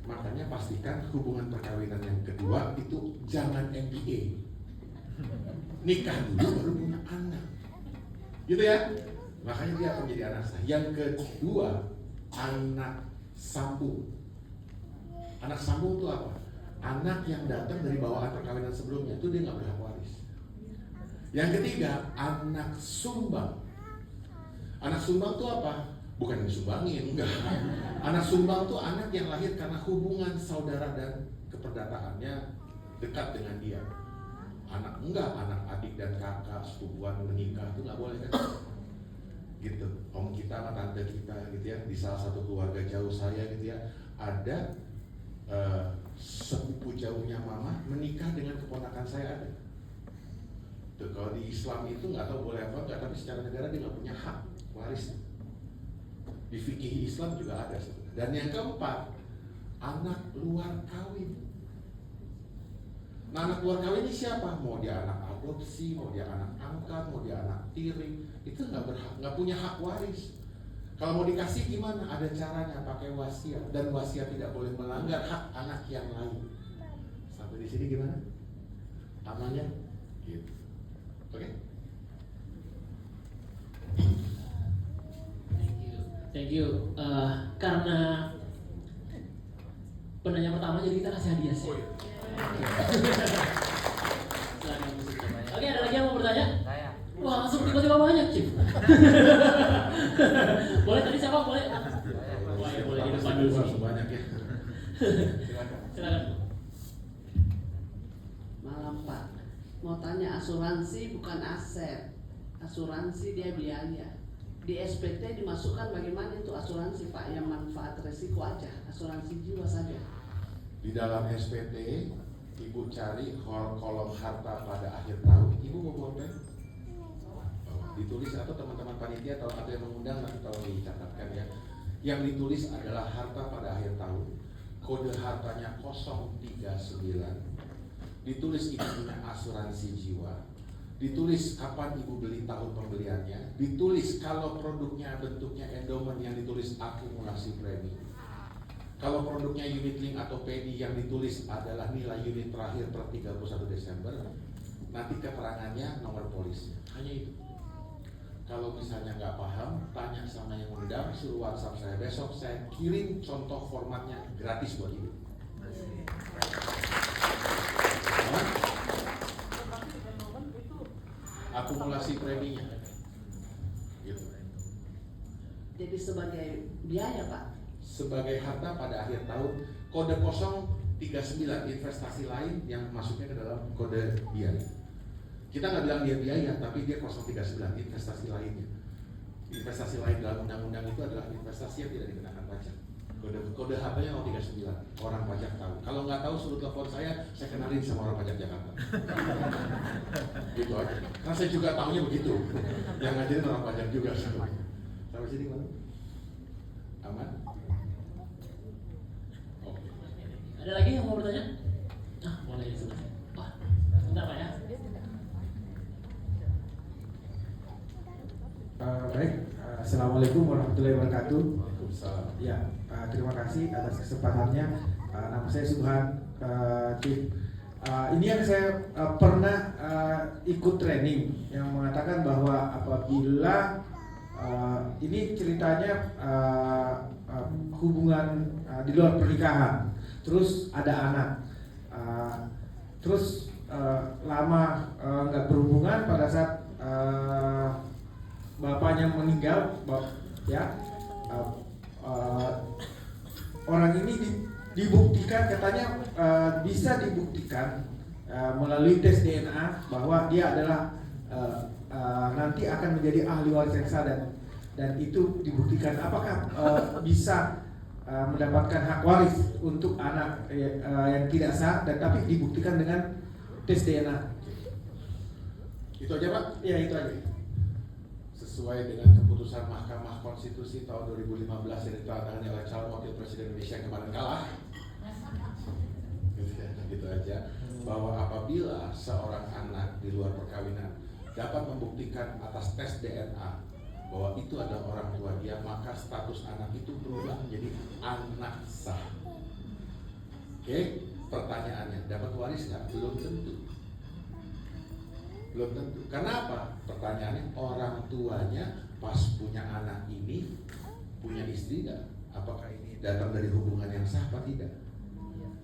Makanya pastikan hubungan perkawinan yang kedua itu jangan MBA. Nikah dulu baru punya anak. Gitu ya. Makanya dia akan menjadi anak sah. Yang kedua, anak sambung. Anak sambung itu apa? Anak yang datang dari bawaan perkawinan sebelumnya, itu dia nggak berhak waris. Yang ketiga, anak sumbang. Anak sumbang itu apa? Bukan disumbangin, enggak. Anak sumbang itu anak yang lahir karena hubungan saudara dan keperdataannya dekat dengan dia. Anak adik dan kakak sepupuan menikah itu nggak boleh kan? Gitu, om kita sama tante kita gitu ya, di salah satu keluarga jauh saya gitu ya, ada sepupu jauhnya mama menikah dengan keponakan saya ada. Tuh, kalau di Islam itu nggak tahu boleh apa enggak, tapi secara negara dia nggak punya hak waris. Di fikih Islam juga ada. Dan yang keempat, anak luar kawin. Nah, anak luar kawin ini siapa? Mau dia anak adopsi, mau dia anak angkat, mau dia anak tiri, itu nggak punya hak waris. Kalau mau dikasih gimana? Ada caranya, pakai wasiat, dan wasiat tidak boleh melanggar hak anak yang lain. Sampai di sini gimana? Amannya? Gitu. Oke? Thank you. Karena penanya pertama, jadi kita kasih hadiah sih. Oke, ada lagi yang mau bertanya? Saya. Wah, langsung tiba-tiba banyak, Cip. Boleh tadi siapa? Boleh? Wah, ya, boleh di depan dulu sih. Banyak ya. Silakan. Malam Pak, mau tanya asuransi bukan aset, asuransi dia biaya. Di SPT dimasukkan bagaimana itu asuransi Pak, yang manfaat resiko aja, asuransi jiwa saja. Di dalam SPT, Ibu cari kolom harta pada akhir tahun. Ibu mau buat pen? Ditulis atau teman-teman panitia atau yang mengundang nanti tolong dicatatkan ya. Yang ditulis adalah harta pada akhir tahun. Kode hartanya 039. Ditulis ibu punya asuransi jiwa. Ditulis kapan ibu beli tahun pembeliannya. Ditulis kalau produknya bentuknya endowment yang ditulis akumulasi premi. Kalau produknya unit link atau PEDI yang ditulis adalah nilai unit terakhir per 31 Desember, nanti keterangannya nomor polis. Hanya itu. Kalau misalnya nggak paham, tanya sama yang undang, suruh WhatsApp saya besok, saya kirim contoh formatnya gratis buat ibu. Nah, akumulasi preminya. Gitu. Jadi sebagai biaya Pak. Sebagai harta pada akhir tahun, kode 039 investasi lain yang masuknya ke dalam kode biaya. Kita nggak bilang dia biaya, tapi dia 039 investasi lainnya. Investasi lain dalam undang-undang itu adalah investasi yang tidak dikenakan pajak. Kode HP-nya 039. Orang pajak tahu. Kalau nggak tahu suruh telepon saya kenalin sama orang pajak Jakarta. Gitu aja. Karena saya juga tahunya begitu. Yang ngajarin orang pajak juga. Sampai sini mana? Aman? Oke. Ada lagi yang mau bertanya? Nah, boleh sebentar. Wah, sebentar Pak ya. Baik, Assalamualaikum warahmatullahi wabarakatuh. Waalaikumsalam. Ya, terima kasih atas kesempatannya. Nama saya Subhan, Chief. Ini yang saya pernah ikut training yang mengatakan bahwa apabila ini ceritanya hubungan di luar pernikahan, terus ada anak, terus lama nggak berhubungan pada saat bapaknya meninggal, ya orang ini dibuktikan, katanya bisa dibuktikan melalui tes DNA bahwa dia adalah nanti akan menjadi ahli waris yang sah, dan itu dibuktikan. Apakah bisa mendapatkan hak waris untuk anak yang tidak sah, dan tapi dibuktikan dengan tes DNA? Itu aja Pak? Ya, itu aja. Sesuai dengan keputusan Mahkamah Konstitusi tahun 2015 yang ditandatangani oleh calon wakil presiden Indonesia yang kemarin kalah, gitu aja, bahwa apabila seorang anak di luar perkawinan dapat membuktikan atas tes DNA bahwa itu adalah orang tua dia, maka status anak itu berubah menjadi anak sah. Oke, pertanyaannya, dapat waris nggak? Belum tentu. Belum tentu. Karena apa? Pertanyaannya, orang tuanya pas punya anak ini punya istri nggak? Apakah ini datang dari hubungan yang sah apa tidak?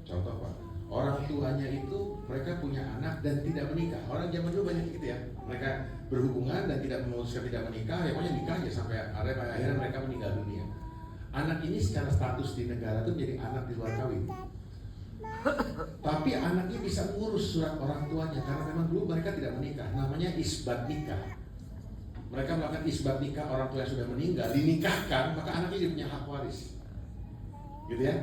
Contoh Pak, orang tuanya itu mereka punya anak dan tidak menikah. Orang zaman dulu banyak gitu ya. Mereka berhubungan dan tidak memutuskan tidak menikah, ya pokoknya nikah aja sampai akhirnya mereka meninggal dunia. Anak ini secara status di negara itu menjadi anak di luar kawin. Tapi anaknya bisa mengurus surat orang tuanya karena memang dulu mereka tidak menikah. Namanya isbat nikah. Mereka melakukan isbat nikah, orang tua yang sudah meninggal dinikahkan, maka anaknya jadi punya hak waris. Gitu ya.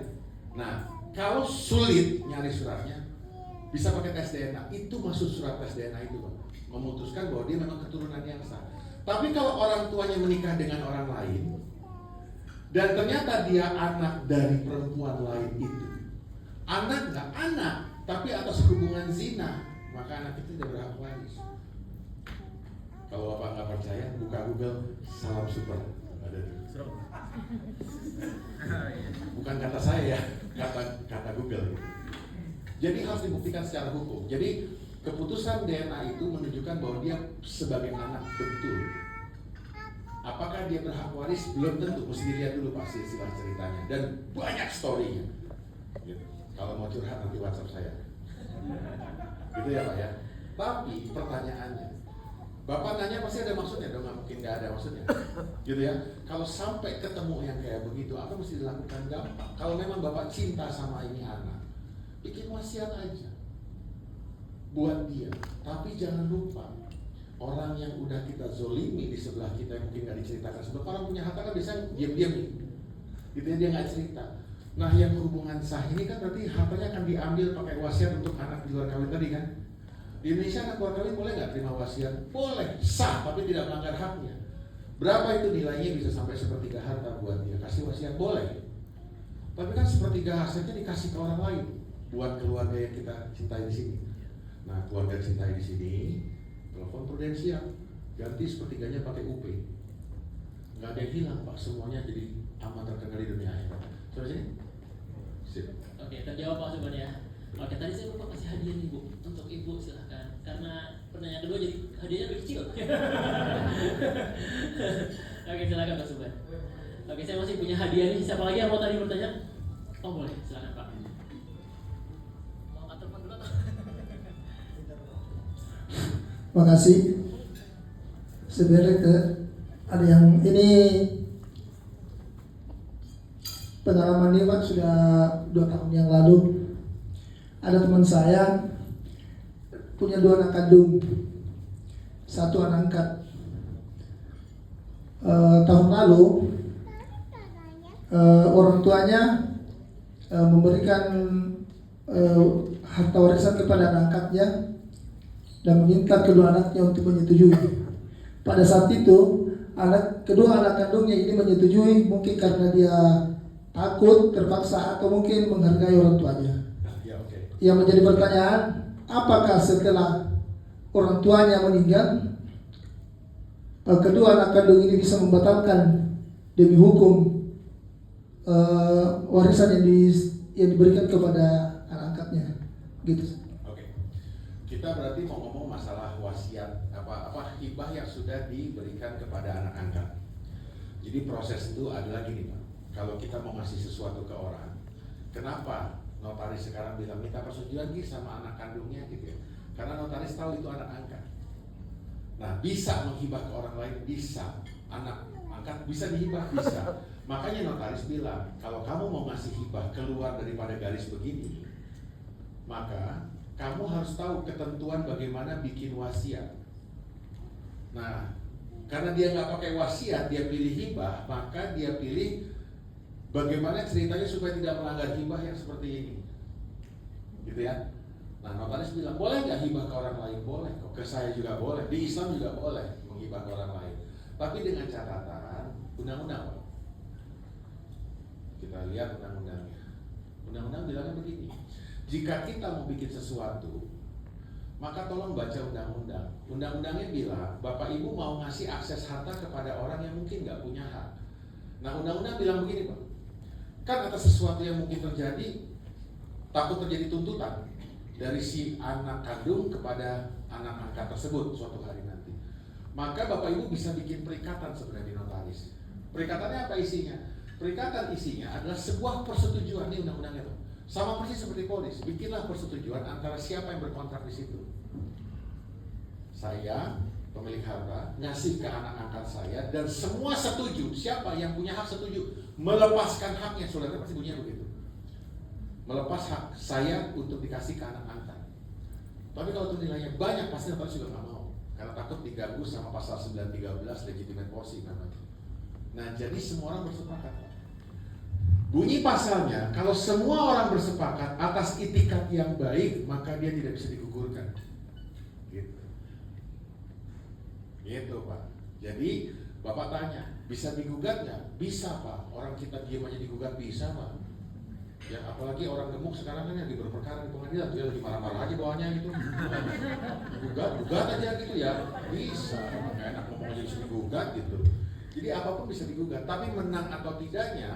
Nah, kalau sulit nyari suratnya, bisa pakai tes DNA. Itu maksud surat tes DNA itu, Pak. Memutuskan bahwa dia memang keturunan yang sah. Tapi kalau orang tuanya menikah dengan orang lain dan ternyata dia anak dari perempuan lain itu, anak nggak anak, tapi atas hubungan zina, maka anak itu tidak berhak waris. Kalau Bapak nggak percaya, buka Google Salam Super. Ada tuh. Bukan kata saya ya, kata Google. Jadi harus dibuktikan secara hukum. Jadi keputusan DNA itu menunjukkan bahwa dia sebagai anak betul. Apakah dia berhak waris? Belum tentu. Mesti dilihat dulu pasti silsilah ceritanya dan banyak story-nya. Gitu. Kalau mau curhat nanti WhatsApp saya. Gitu ya Pak ya. Tapi pertanyaannya, Bapak nanya pasti ada maksudnya dong, nggak mungkin nggak ada maksudnya, gitu ya. Kalau sampai ketemu yang kayak begitu, apa mesti dilakukan? Gampang. Kalau memang Bapak cinta sama ini anak, bikin wasiat aja buat dia. Tapi jangan lupa, orang yang udah kita zolimi di sebelah kita yang mungkin nggak diceritakan. Sebab orang punya harta kan biasanya diam-diam nih, gitu ya, dia nggak cerita. Nah, yang hubungan sah ini kan berarti hartanya akan diambil pakai wasiat untuk anak di luar kawin tadi kan? Di Indonesia anak luar kawin boleh nggak terima wasiat? Boleh, sah, tapi tidak melanggar haknya. Berapa itu nilainya? Bisa sampai sepertiga harta buat dia. Kasih wasiat boleh. Tapi kan sepertiga hasilnya dikasih ke orang lain buat keluarga yang kita cintai di sini. Nah, keluarga cintai di sini, telepon prudensial, ganti sepertiganya pakai UP. Nggak ada yang hilang Pak, semuanya jadi amat terkenal di dunia akhirat. Coba sini. Sip. Oke, terjawab Pak Subhan ya. Oke, tadi saya lupa kasih hadiah nih Bu, untuk Ibu silahkan. Karena pertanyaan kedua jadi hadiahnya lebih kecil. Oke, silakan Pak Subhan. Oke, saya masih punya hadiah nih. Siapa lagi yang mau tadi bertanya? Oh boleh, silakan Pak. Mau angkat telepon dulu atau? Makasih. Sebenarnya ada yang ini pengalaman ini Pak sudah 2 tahun yang lalu. Ada teman saya punya 2 anak kandung, 1 anak angkat. Tahun lalu orang tuanya memberikan harta warisan kepada anak angkatnya dan meminta kedua anaknya untuk menyetujui. Pada saat itu kedua anak kandungnya ini menyetujui, mungkin karena dia takut, terpaksa, atau mungkin menghargai orang tuanya. Ya, oke. Yang menjadi pertanyaan, apakah setelah orang tuanya meninggal, kedua anak kandung ini bisa membatalkan demi hukum warisan yang diberikan kepada anak angkatnya, gitu. Oke. Kita berarti mau ngomong masalah wasiat apa hibah yang sudah diberikan kepada anak angkat. Jadi proses itu adalah gini Pak. Kalau kita mau ngasih sesuatu ke orang, kenapa notaris sekarang bilang minta persetujuan sama anak kandungnya gitu ya? Karena notaris tahu itu anak angkat. Nah, bisa menghibah ke orang lain, bisa. Anak angkat bisa dihibah, bisa. Makanya notaris bilang, kalau kamu mau ngasih hibah keluar daripada garis begini, maka kamu harus tahu ketentuan bagaimana bikin wasiat. Nah, karena dia nggak pakai wasiat, dia pilih hibah, maka dia pilih bagaimana ceritanya supaya tidak melanggar hibah yang seperti ini, gitu ya. Nah, notaris bilang boleh nggak hibah ke orang lain? Boleh, kok ke saya juga boleh. Di Islam juga boleh menghibah ke orang lain, tapi dengan catatan undang-undang. Kita lihat undang-undangnya. Undang-undang bilangnya begini: jika kita mau bikin sesuatu, maka tolong baca undang-undang. Undang-undangnya bilang Bapak Ibu mau ngasih akses harta kepada orang yang mungkin nggak punya hak. Nah, undang-undang bilang begini Pak, kan atas sesuatu yang mungkin terjadi, takut terjadi tuntutan dari si anak kandung kepada anak angkat tersebut suatu hari nanti. Maka Bapak Ibu bisa bikin perikatan sebenarnya di notaris. Perikatannya apa isinya? Perikatan isinya adalah sebuah persetujuan, ini undang-undangnya Pak. Sama persis seperti polis, bikinlah persetujuan antara siapa yang berkontrak di situ. Saya, pemilik harta, ngasih ke anak angkat saya dan semua setuju. Siapa yang punya hak setuju melepaskan haknya, saudara pasti bunyinya begitu. Melepas hak saya untuk dikasih ke anak angkat. Tapi kalau itu nilainya banyak, pasti notaris juga nggak mau, karena takut diganggu sama pasal 913 legitimate porsi namanya. Nah, jadi semua orang bersepakat. Bunyi pasalnya, kalau semua orang bersepakat atas itikat yang baik, maka dia tidak bisa digugurkan. Gitu. Gitu Pak. Jadi Bapak tanya, bisa digugat nggak? Bisa Pak. Orang kita diam aja digugat bisa Pak. Ya apalagi orang gemuk sekarang kan yang berperkara di pengadilan, dia lagi marah-marah aja bawahnya gitu. Gugat aja gitu ya, bisa. Nggak enak ngomong aja bisa digugat gitu. Jadi apapun bisa digugat, tapi menang atau tidaknya,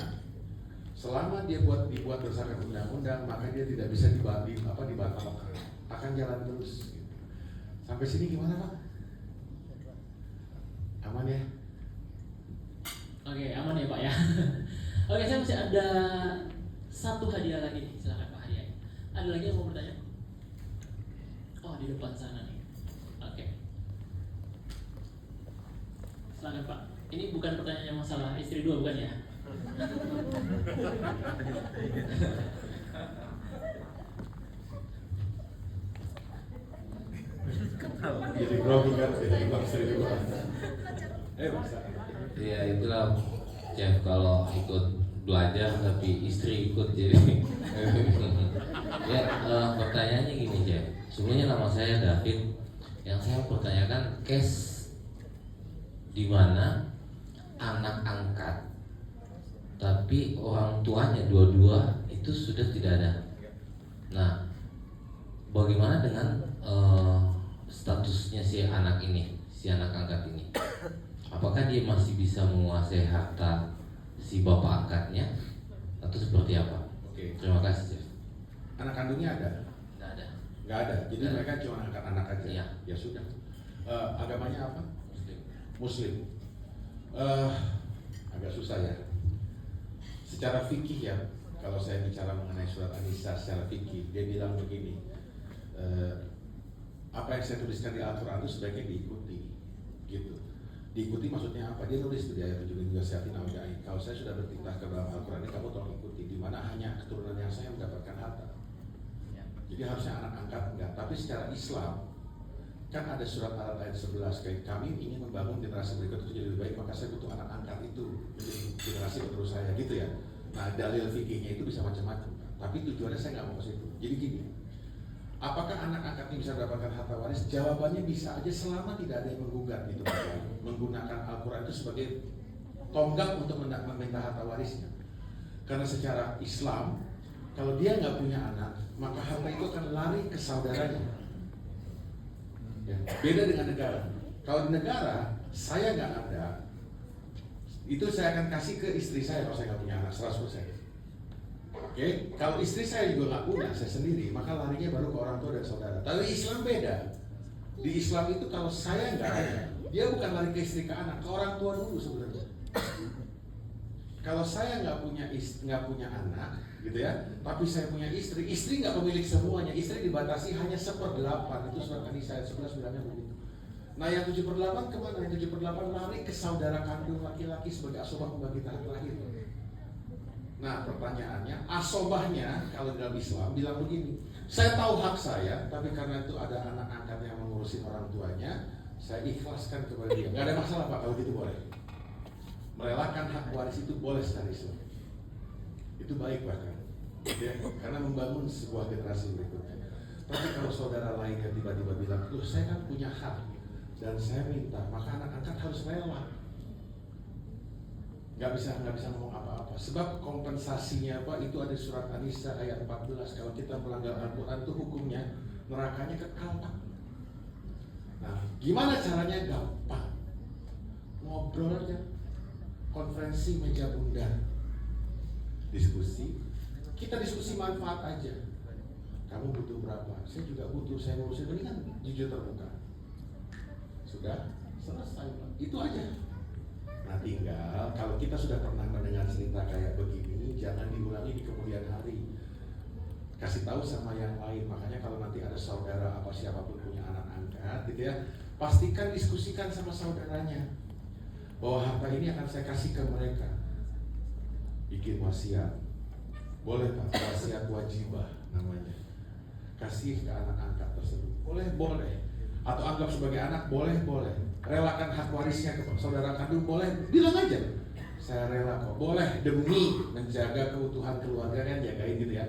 selama dia dibuat berdasarkan undang-undang, maka dia tidak bisa dibatalkan, akan jalan terus. Gitu. Sampai sini gimana Pak? Aman ya? Oke, aman ya Pak ya. Oke, saya masih ada satu hadiah lagi nih, silakan Pak hadiahnya. Ada lagi yang mau bertanya? Oh, di depan sana nih. Oke. Silakan Pak. Ini bukan pertanyaan yang masalah istri dua, bukan ya? Jadi grogi kan, jadi istri dua. Bisa. Ya itulah Chef, kalau ikut belajar tapi istri ikut jadi ya. Pertanyaannya gini Chef, sebenarnya nama saya David. Yang saya pertanyakan case di mana anak angkat tapi orang tuanya dua-dua itu sudah tidak ada. Nah, bagaimana dengan statusnya si anak ini, si anak angkat ini? Apakah dia masih bisa menguasai harta si bapak angkatnya atau seperti apa? Oke. Terima kasih Chef. Anak kandungnya ada? Nggak ada. Nggak ada. Jadi Nggak ada. mereka cuma angkat anak aja. Iya. Ya sudah. Agamanya apa? Muslim. Agak susah ya. Secara fikih ya, kalau saya bicara mengenai surat An-Nisa secara fikih, dia bilang begini, apa yang saya tuliskan di Al-Quran itu sebaiknya diikuti, gitu. Diikuti maksudnya apa? Dia nulis di ayat 7 juga siatin awjain. Kalau saya sudah bertitah ke dalam Al-Quran ini, kamu tolong ikuti. Di mana hanya keturunan yang saya mendapatkan harta. Jadi harusnya anak angkat enggak. Tapi secara Islam, Kan ada surat ayat 11 kayak kami ingin membangun generasi berikut itu jadi lebih baik, maka saya butuh anak angkat itu menjadi generasi penerus saya gitu ya. Nah dalil fikihnya itu bisa macam-macam, tapi tujuannya saya nggak mau ke situ. Jadi gini, apakah anak angkat ini bisa mendapatkan harta waris? Jawabannya bisa aja selama tidak ada yang menggugat gitu, menggunakan Al-Quran itu sebagai tonggak untuk meminta harta warisnya. Karena secara Islam, kalau dia nggak punya anak, maka harta itu akan lari ke saudaranya. Ya, beda dengan negara. Kalau di negara, saya nggak ada, itu saya akan kasih ke istri saya kalau saya nggak punya anak 100%. Oke, kalau istri saya juga nggak punya, saya sendiri, maka larinya baru ke orang tua dan saudara. Tapi Islam beda. Di Islam itu kalau saya nggak ada, dia bukan lari ke istri ke anak, ke orang tua dulu sebenarnya. Kalau saya nggak punya anak, gitu ya, tapi saya punya istri nggak pemilik semuanya, istri dibatasi hanya 1/8, itu surat An-Nisa ayat 11 bilangnya begitu. Nah yang 7/8 kemana? Yang 7/8 lari ke saudara kandung laki-laki sebagai asobah pembagi tahap terakhir. Nah pertanyaannya, asobahnya kalau dalam Islam bilang begini, saya tahu hak saya, tapi karena itu ada anak angkat yang mengurusi orang tuanya, saya ikhlaskan kepada dia. Nggak ada masalah Pak, kalau gitu boleh. Merelakan hak waris itu boleh secara Islam. Itu baik bahkan, ya, karena membangun sebuah generasi berikutnya. Tapi kalau saudara lainnya tiba-tiba bilang, loh saya kan punya hak dan saya minta, maka anak angkat harus rela. Nggak bisa ngomong apa-apa. Sebab kompensasinya Pak itu ada surat An-Nisa ayat 14. Kalau kita melanggar Al-Quran itu hukumnya nerakanya kekal Pak. Nah, gimana caranya? Gampang. Ngobrol aja. Konferensi meja bundar. Diskusi. Kita diskusi manfaat aja. Kamu butuh berapa? Saya juga butuh. Saya ngurusin ini kan jujur terbuka. Sudah selesai Pak. Itu aja. Nah tinggal kalau kita sudah pernah mendengar cerita kayak begini, jangan diulangi di kemudian hari. Kasih tahu sama yang lain. Makanya kalau nanti ada saudara apa siapapun punya anak angkat gitu ya, pastikan diskusikan sama saudaranya bahwa harta ini akan saya kasih ke mereka. Bikin wasiat. Boleh Pak, wasiat wajibah namanya. Kasih ke anak angkat tersebut. Boleh. Atau anggap sebagai anak, boleh. Relakan hak warisnya ke saudara kandung, boleh. Bilang aja, saya rela kok. Boleh demi menjaga keutuhan keluarga kan, jagain gitu ya.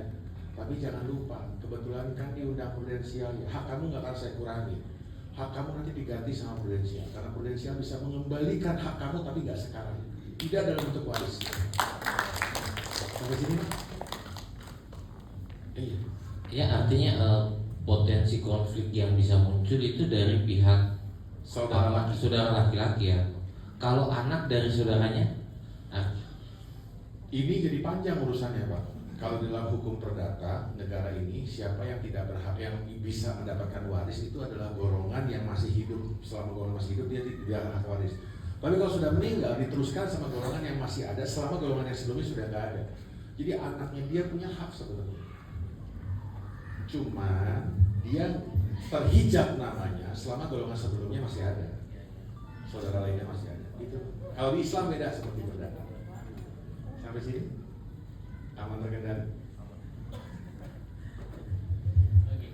Tapi jangan lupa, kebetulan kan di undang prudensial ya, hak kamu nggak akan saya kurangi. Hak kamu nanti diganti sama prudensial, karena prudensial bisa mengembalikan hak kamu tapi nggak sekarang. Tidak dalam bentuk waris. Sampai sini Pak? Iya. Ya artinya potensi konflik yang bisa muncul itu dari pihak saudara laki-laki ya. Kalau anak dari saudaranya, ini jadi panjang urusannya Pak. Kalau dalam hukum perdata negara ini, siapa yang tidak berhak, yang bisa mendapatkan waris itu adalah golongan yang masih hidup. Selama golongan masih hidup dia tidak hak waris. Tapi kalau sudah meninggal diteruskan sama golongan yang masih ada selama golongan yang sebelumnya sudah nggak ada. Jadi anaknya dia punya hak sebenarnya. Cuma dia terhijab namanya selama golongan sebelumnya masih ada, saudara lainnya masih ada. Itu kalau di Islam beda seperti perdata. Sampai sini aman terkendali.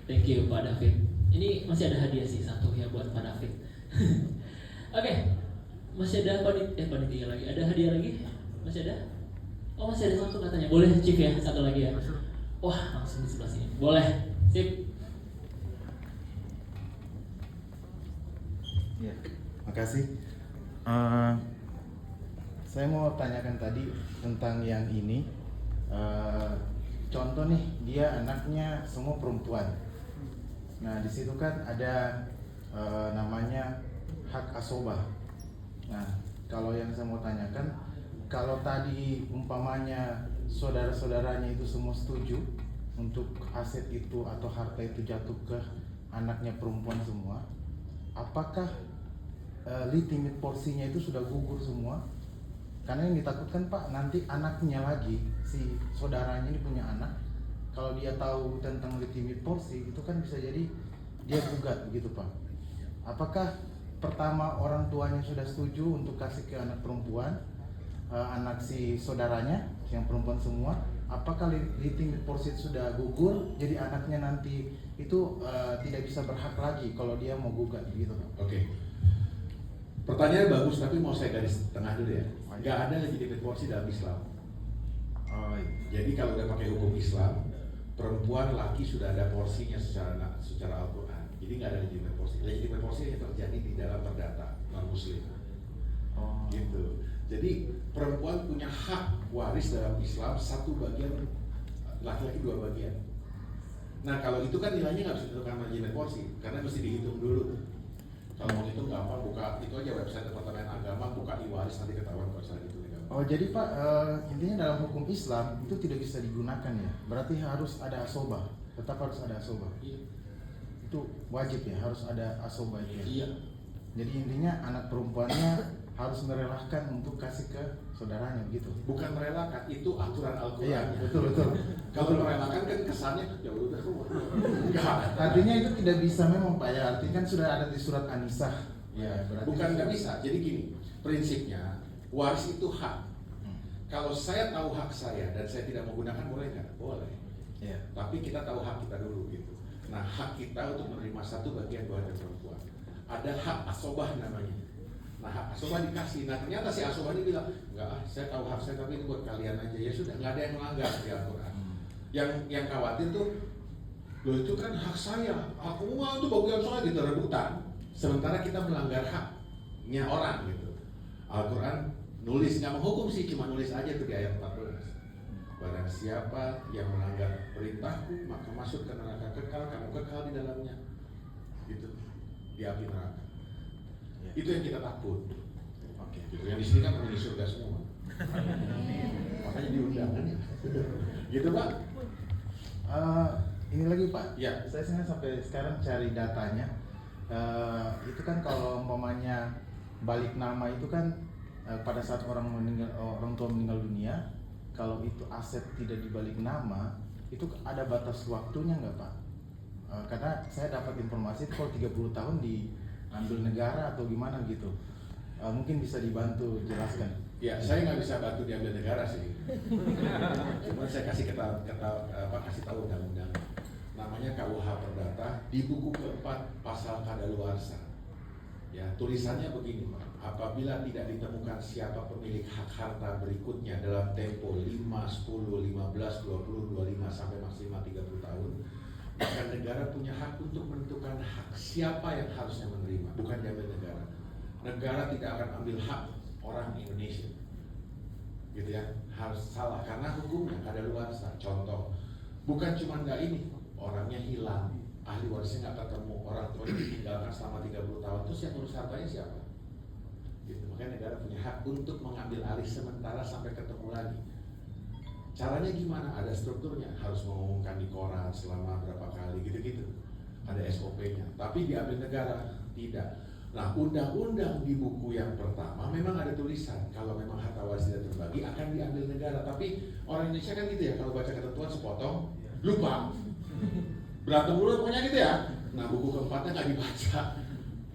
Thank you Pak David. Ini masih ada hadiah sih satu ya buat Pak David. Oke, masih ada panitia lagi. Ada hadiah lagi? Masih ada? Oh masih ada satu katanya. Boleh Chief ya, satu lagi ya. Wah langsung di sebelah sini. Boleh, sip. Ya, makasih. Saya mau tanyakan tadi tentang yang ini. Contoh nih, dia anaknya semua perempuan. Nah, di situ kan ada namanya hak asobah. Nah, kalau yang saya mau tanyakan, kalau tadi umpamanya saudara-saudaranya itu semua setuju untuk aset itu atau harta itu jatuh ke anaknya perempuan semua, apakah limit porsinya itu sudah gugur semua? Karena yang ditakutkan Pak, nanti anaknya lagi, si saudaranya ini punya anak, kalau dia tahu tentang limit porsi itu kan bisa jadi dia gugat begitu Pak. Apakah pertama orang tuanya sudah setuju untuk kasih ke anak perempuan, anak si saudaranya yang perempuan semua, apakah living deposit sudah gugur, jadi anaknya nanti itu tidak bisa berhak lagi kalau dia mau gugat gitu Pak? Oke. Pertanyaannya bagus, tapi mau saya garis tengah dulu ya. Nggak ada legitimate porsi dalam Islam. Oh, iya. Jadi kalau udah pakai hukum Islam, perempuan laki sudah ada porsinya secara Al-Quran. Jadi nggak ada legitimate porsi. Legitimate porsi yang terjadi di dalam perdata non Muslim. Oh. Gitu. Jadi perempuan punya hak waris dalam Islam satu bagian, laki-laki dua bagian. Nah kalau itu kan nilainya nggak bisa ditentukan legitimate porsi, karena mesti dihitung dulu. Kalau mau hitung gampang, buka itu aja website Departemen Agama, buka e-waris nanti ketahuan kalau saat itu legal. Oh jadi Pak, intinya dalam hukum Islam itu tidak bisa digunakan ya? Berarti harus ada asobah, tetap harus ada asobah. Iya. Itu wajib ya, harus ada asobah itu ya? Iya. Jadi intinya anak perempuannya harus merelakan untuk kasih ke saudaranya gitu. Bukan merelakan, itu aturan Al-Quran. Iya, betul. Kalau merelakan kan kesannya ya udah enggak. Artinya itu tidak bisa memang Pak ya, artinya kan sudah ada di surat An-Nisa. Ya, berarti bukan nggak bisa. Jadi gini, prinsipnya waris itu hak. Kalau saya tahu hak saya dan saya tidak menggunakan, boleh nggak? Boleh. Iya. Tapi kita tahu hak kita dulu gitu. Nah, hak kita untuk menerima satu bagian keluarga perempuan. Ada hak asobah namanya. Nah, hak asobah dikasih. Nah, ternyata si asobah ini bilang, enggak, saya tahu hak saya tapi ini buat kalian aja. Ya sudah, nggak ada yang melanggar di Al-Quran. Yang khawatir tuh, loh itu kan hak saya, hak umum itu bagian saya gitu, rebutan. Sementara kita melanggar haknya orang gitu. Al-Quran nulis, nggak menghukum sih, cuma nulis aja tuh di ayat 14. Barang siapa yang melanggar perintahku, maka masuk ke neraka kekal, kamu kekal di dalamnya. Gitu, di api neraka. Ya. Itu yang kita takut. Oke. Gitu. Yang di sini kan penghuni surga semua. Makanya diundang kan ya. Gitu Pak. Ini lagi Pak, Ya. saya sebenarnya sampai sekarang cari datanya. Itu kan kalau umpamanya balik nama itu kan pada saat orang tua meninggal dunia, kalau itu aset tidak dibalik nama, itu ada batas waktunya nggak Pak? Karena saya dapat informasi itu kalau 30 tahun diambil negara atau gimana gitu. Mungkin bisa dibantu jelaskan. Ya, saya nggak bisa bantu diambil negara sih. Cuma saya kasih kasih tahu undang-undang. Namanya KUH Perdata di buku keempat pasal kadaluarsa. Ya, tulisannya begini, Pak. Apabila tidak ditemukan siapa pemilik hak harta berikutnya dalam tempo 5, 10, 15, 20, 25 sampai maksimal 30 tahun, maka negara punya hak untuk menentukan hak siapa yang harusnya menerima, bukan diambil negara. Negara tidak akan ambil hak orang Indonesia, gitu ya, harus salah karena hukumnya kadaluarsa. Contoh, bukan cuma nggak ini, orangnya hilang, ahli warisnya nggak ketemu, orang tuanya ditinggalkan selama 30 tahun, terus yang ngurus hartanya siapa? Gitu. Makanya negara punya hak untuk mengambil alih sementara sampai ketemu lagi. Caranya gimana? Ada strukturnya, harus mengumumkan di koran selama berapa kali, gitu-gitu. Ada SOP-nya. Tapi diambil negara tidak. Nah, undang-undang di buku yang pertama memang ada tulisan kalau memang harta waris tidak terbagi akan diambil negara. Tapi orang Indonesia kan gitu ya, kalau baca ketentuan sepotong, lupa. Berantem dulu pokoknya gitu ya. Nah, buku keempatnya nggak dibaca.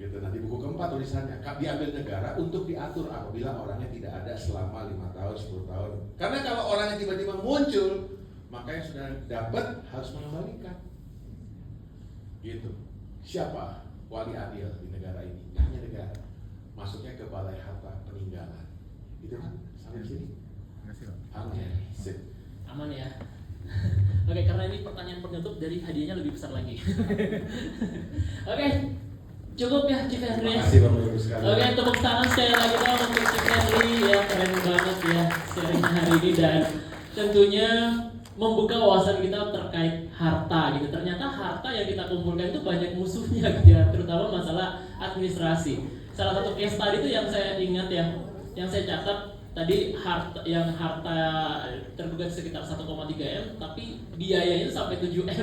Gitu. Nah, di buku keempat tulisannya diambil negara untuk diatur apabila orangnya tidak ada selama 5 tahun, 10 tahun. Karena kalau orangnya tiba-tiba muncul, maka yang sudah dapat harus mengembalikan. Gitu. Siapa wali adil di negara ini? Hanya negara. Masuknya ke balai harta peninggalan. Gitu kan? Sampai sini. Aman ya? Sip. Aman ya. Oke, karena ini pertanyaan penutup dari hadiahnya lebih besar lagi. Oke, cukup ya Chief Henry. Terima kasih Bapak Ibu sekalian. Oke, tepuk tangan sekali lagi dong untuk Chief Henry ya, keren banget ya sharing hari ini dan tentunya membuka wawasan kita terkait harta gitu. Ternyata harta yang kita kumpulkan itu banyak musuhnya gitu ya, terutama masalah administrasi. Salah satu case tadi itu yang saya ingat ya, yang saya catat tadi harta tergugat sekitar 1,3 M tapi biayanya sampai 7 M.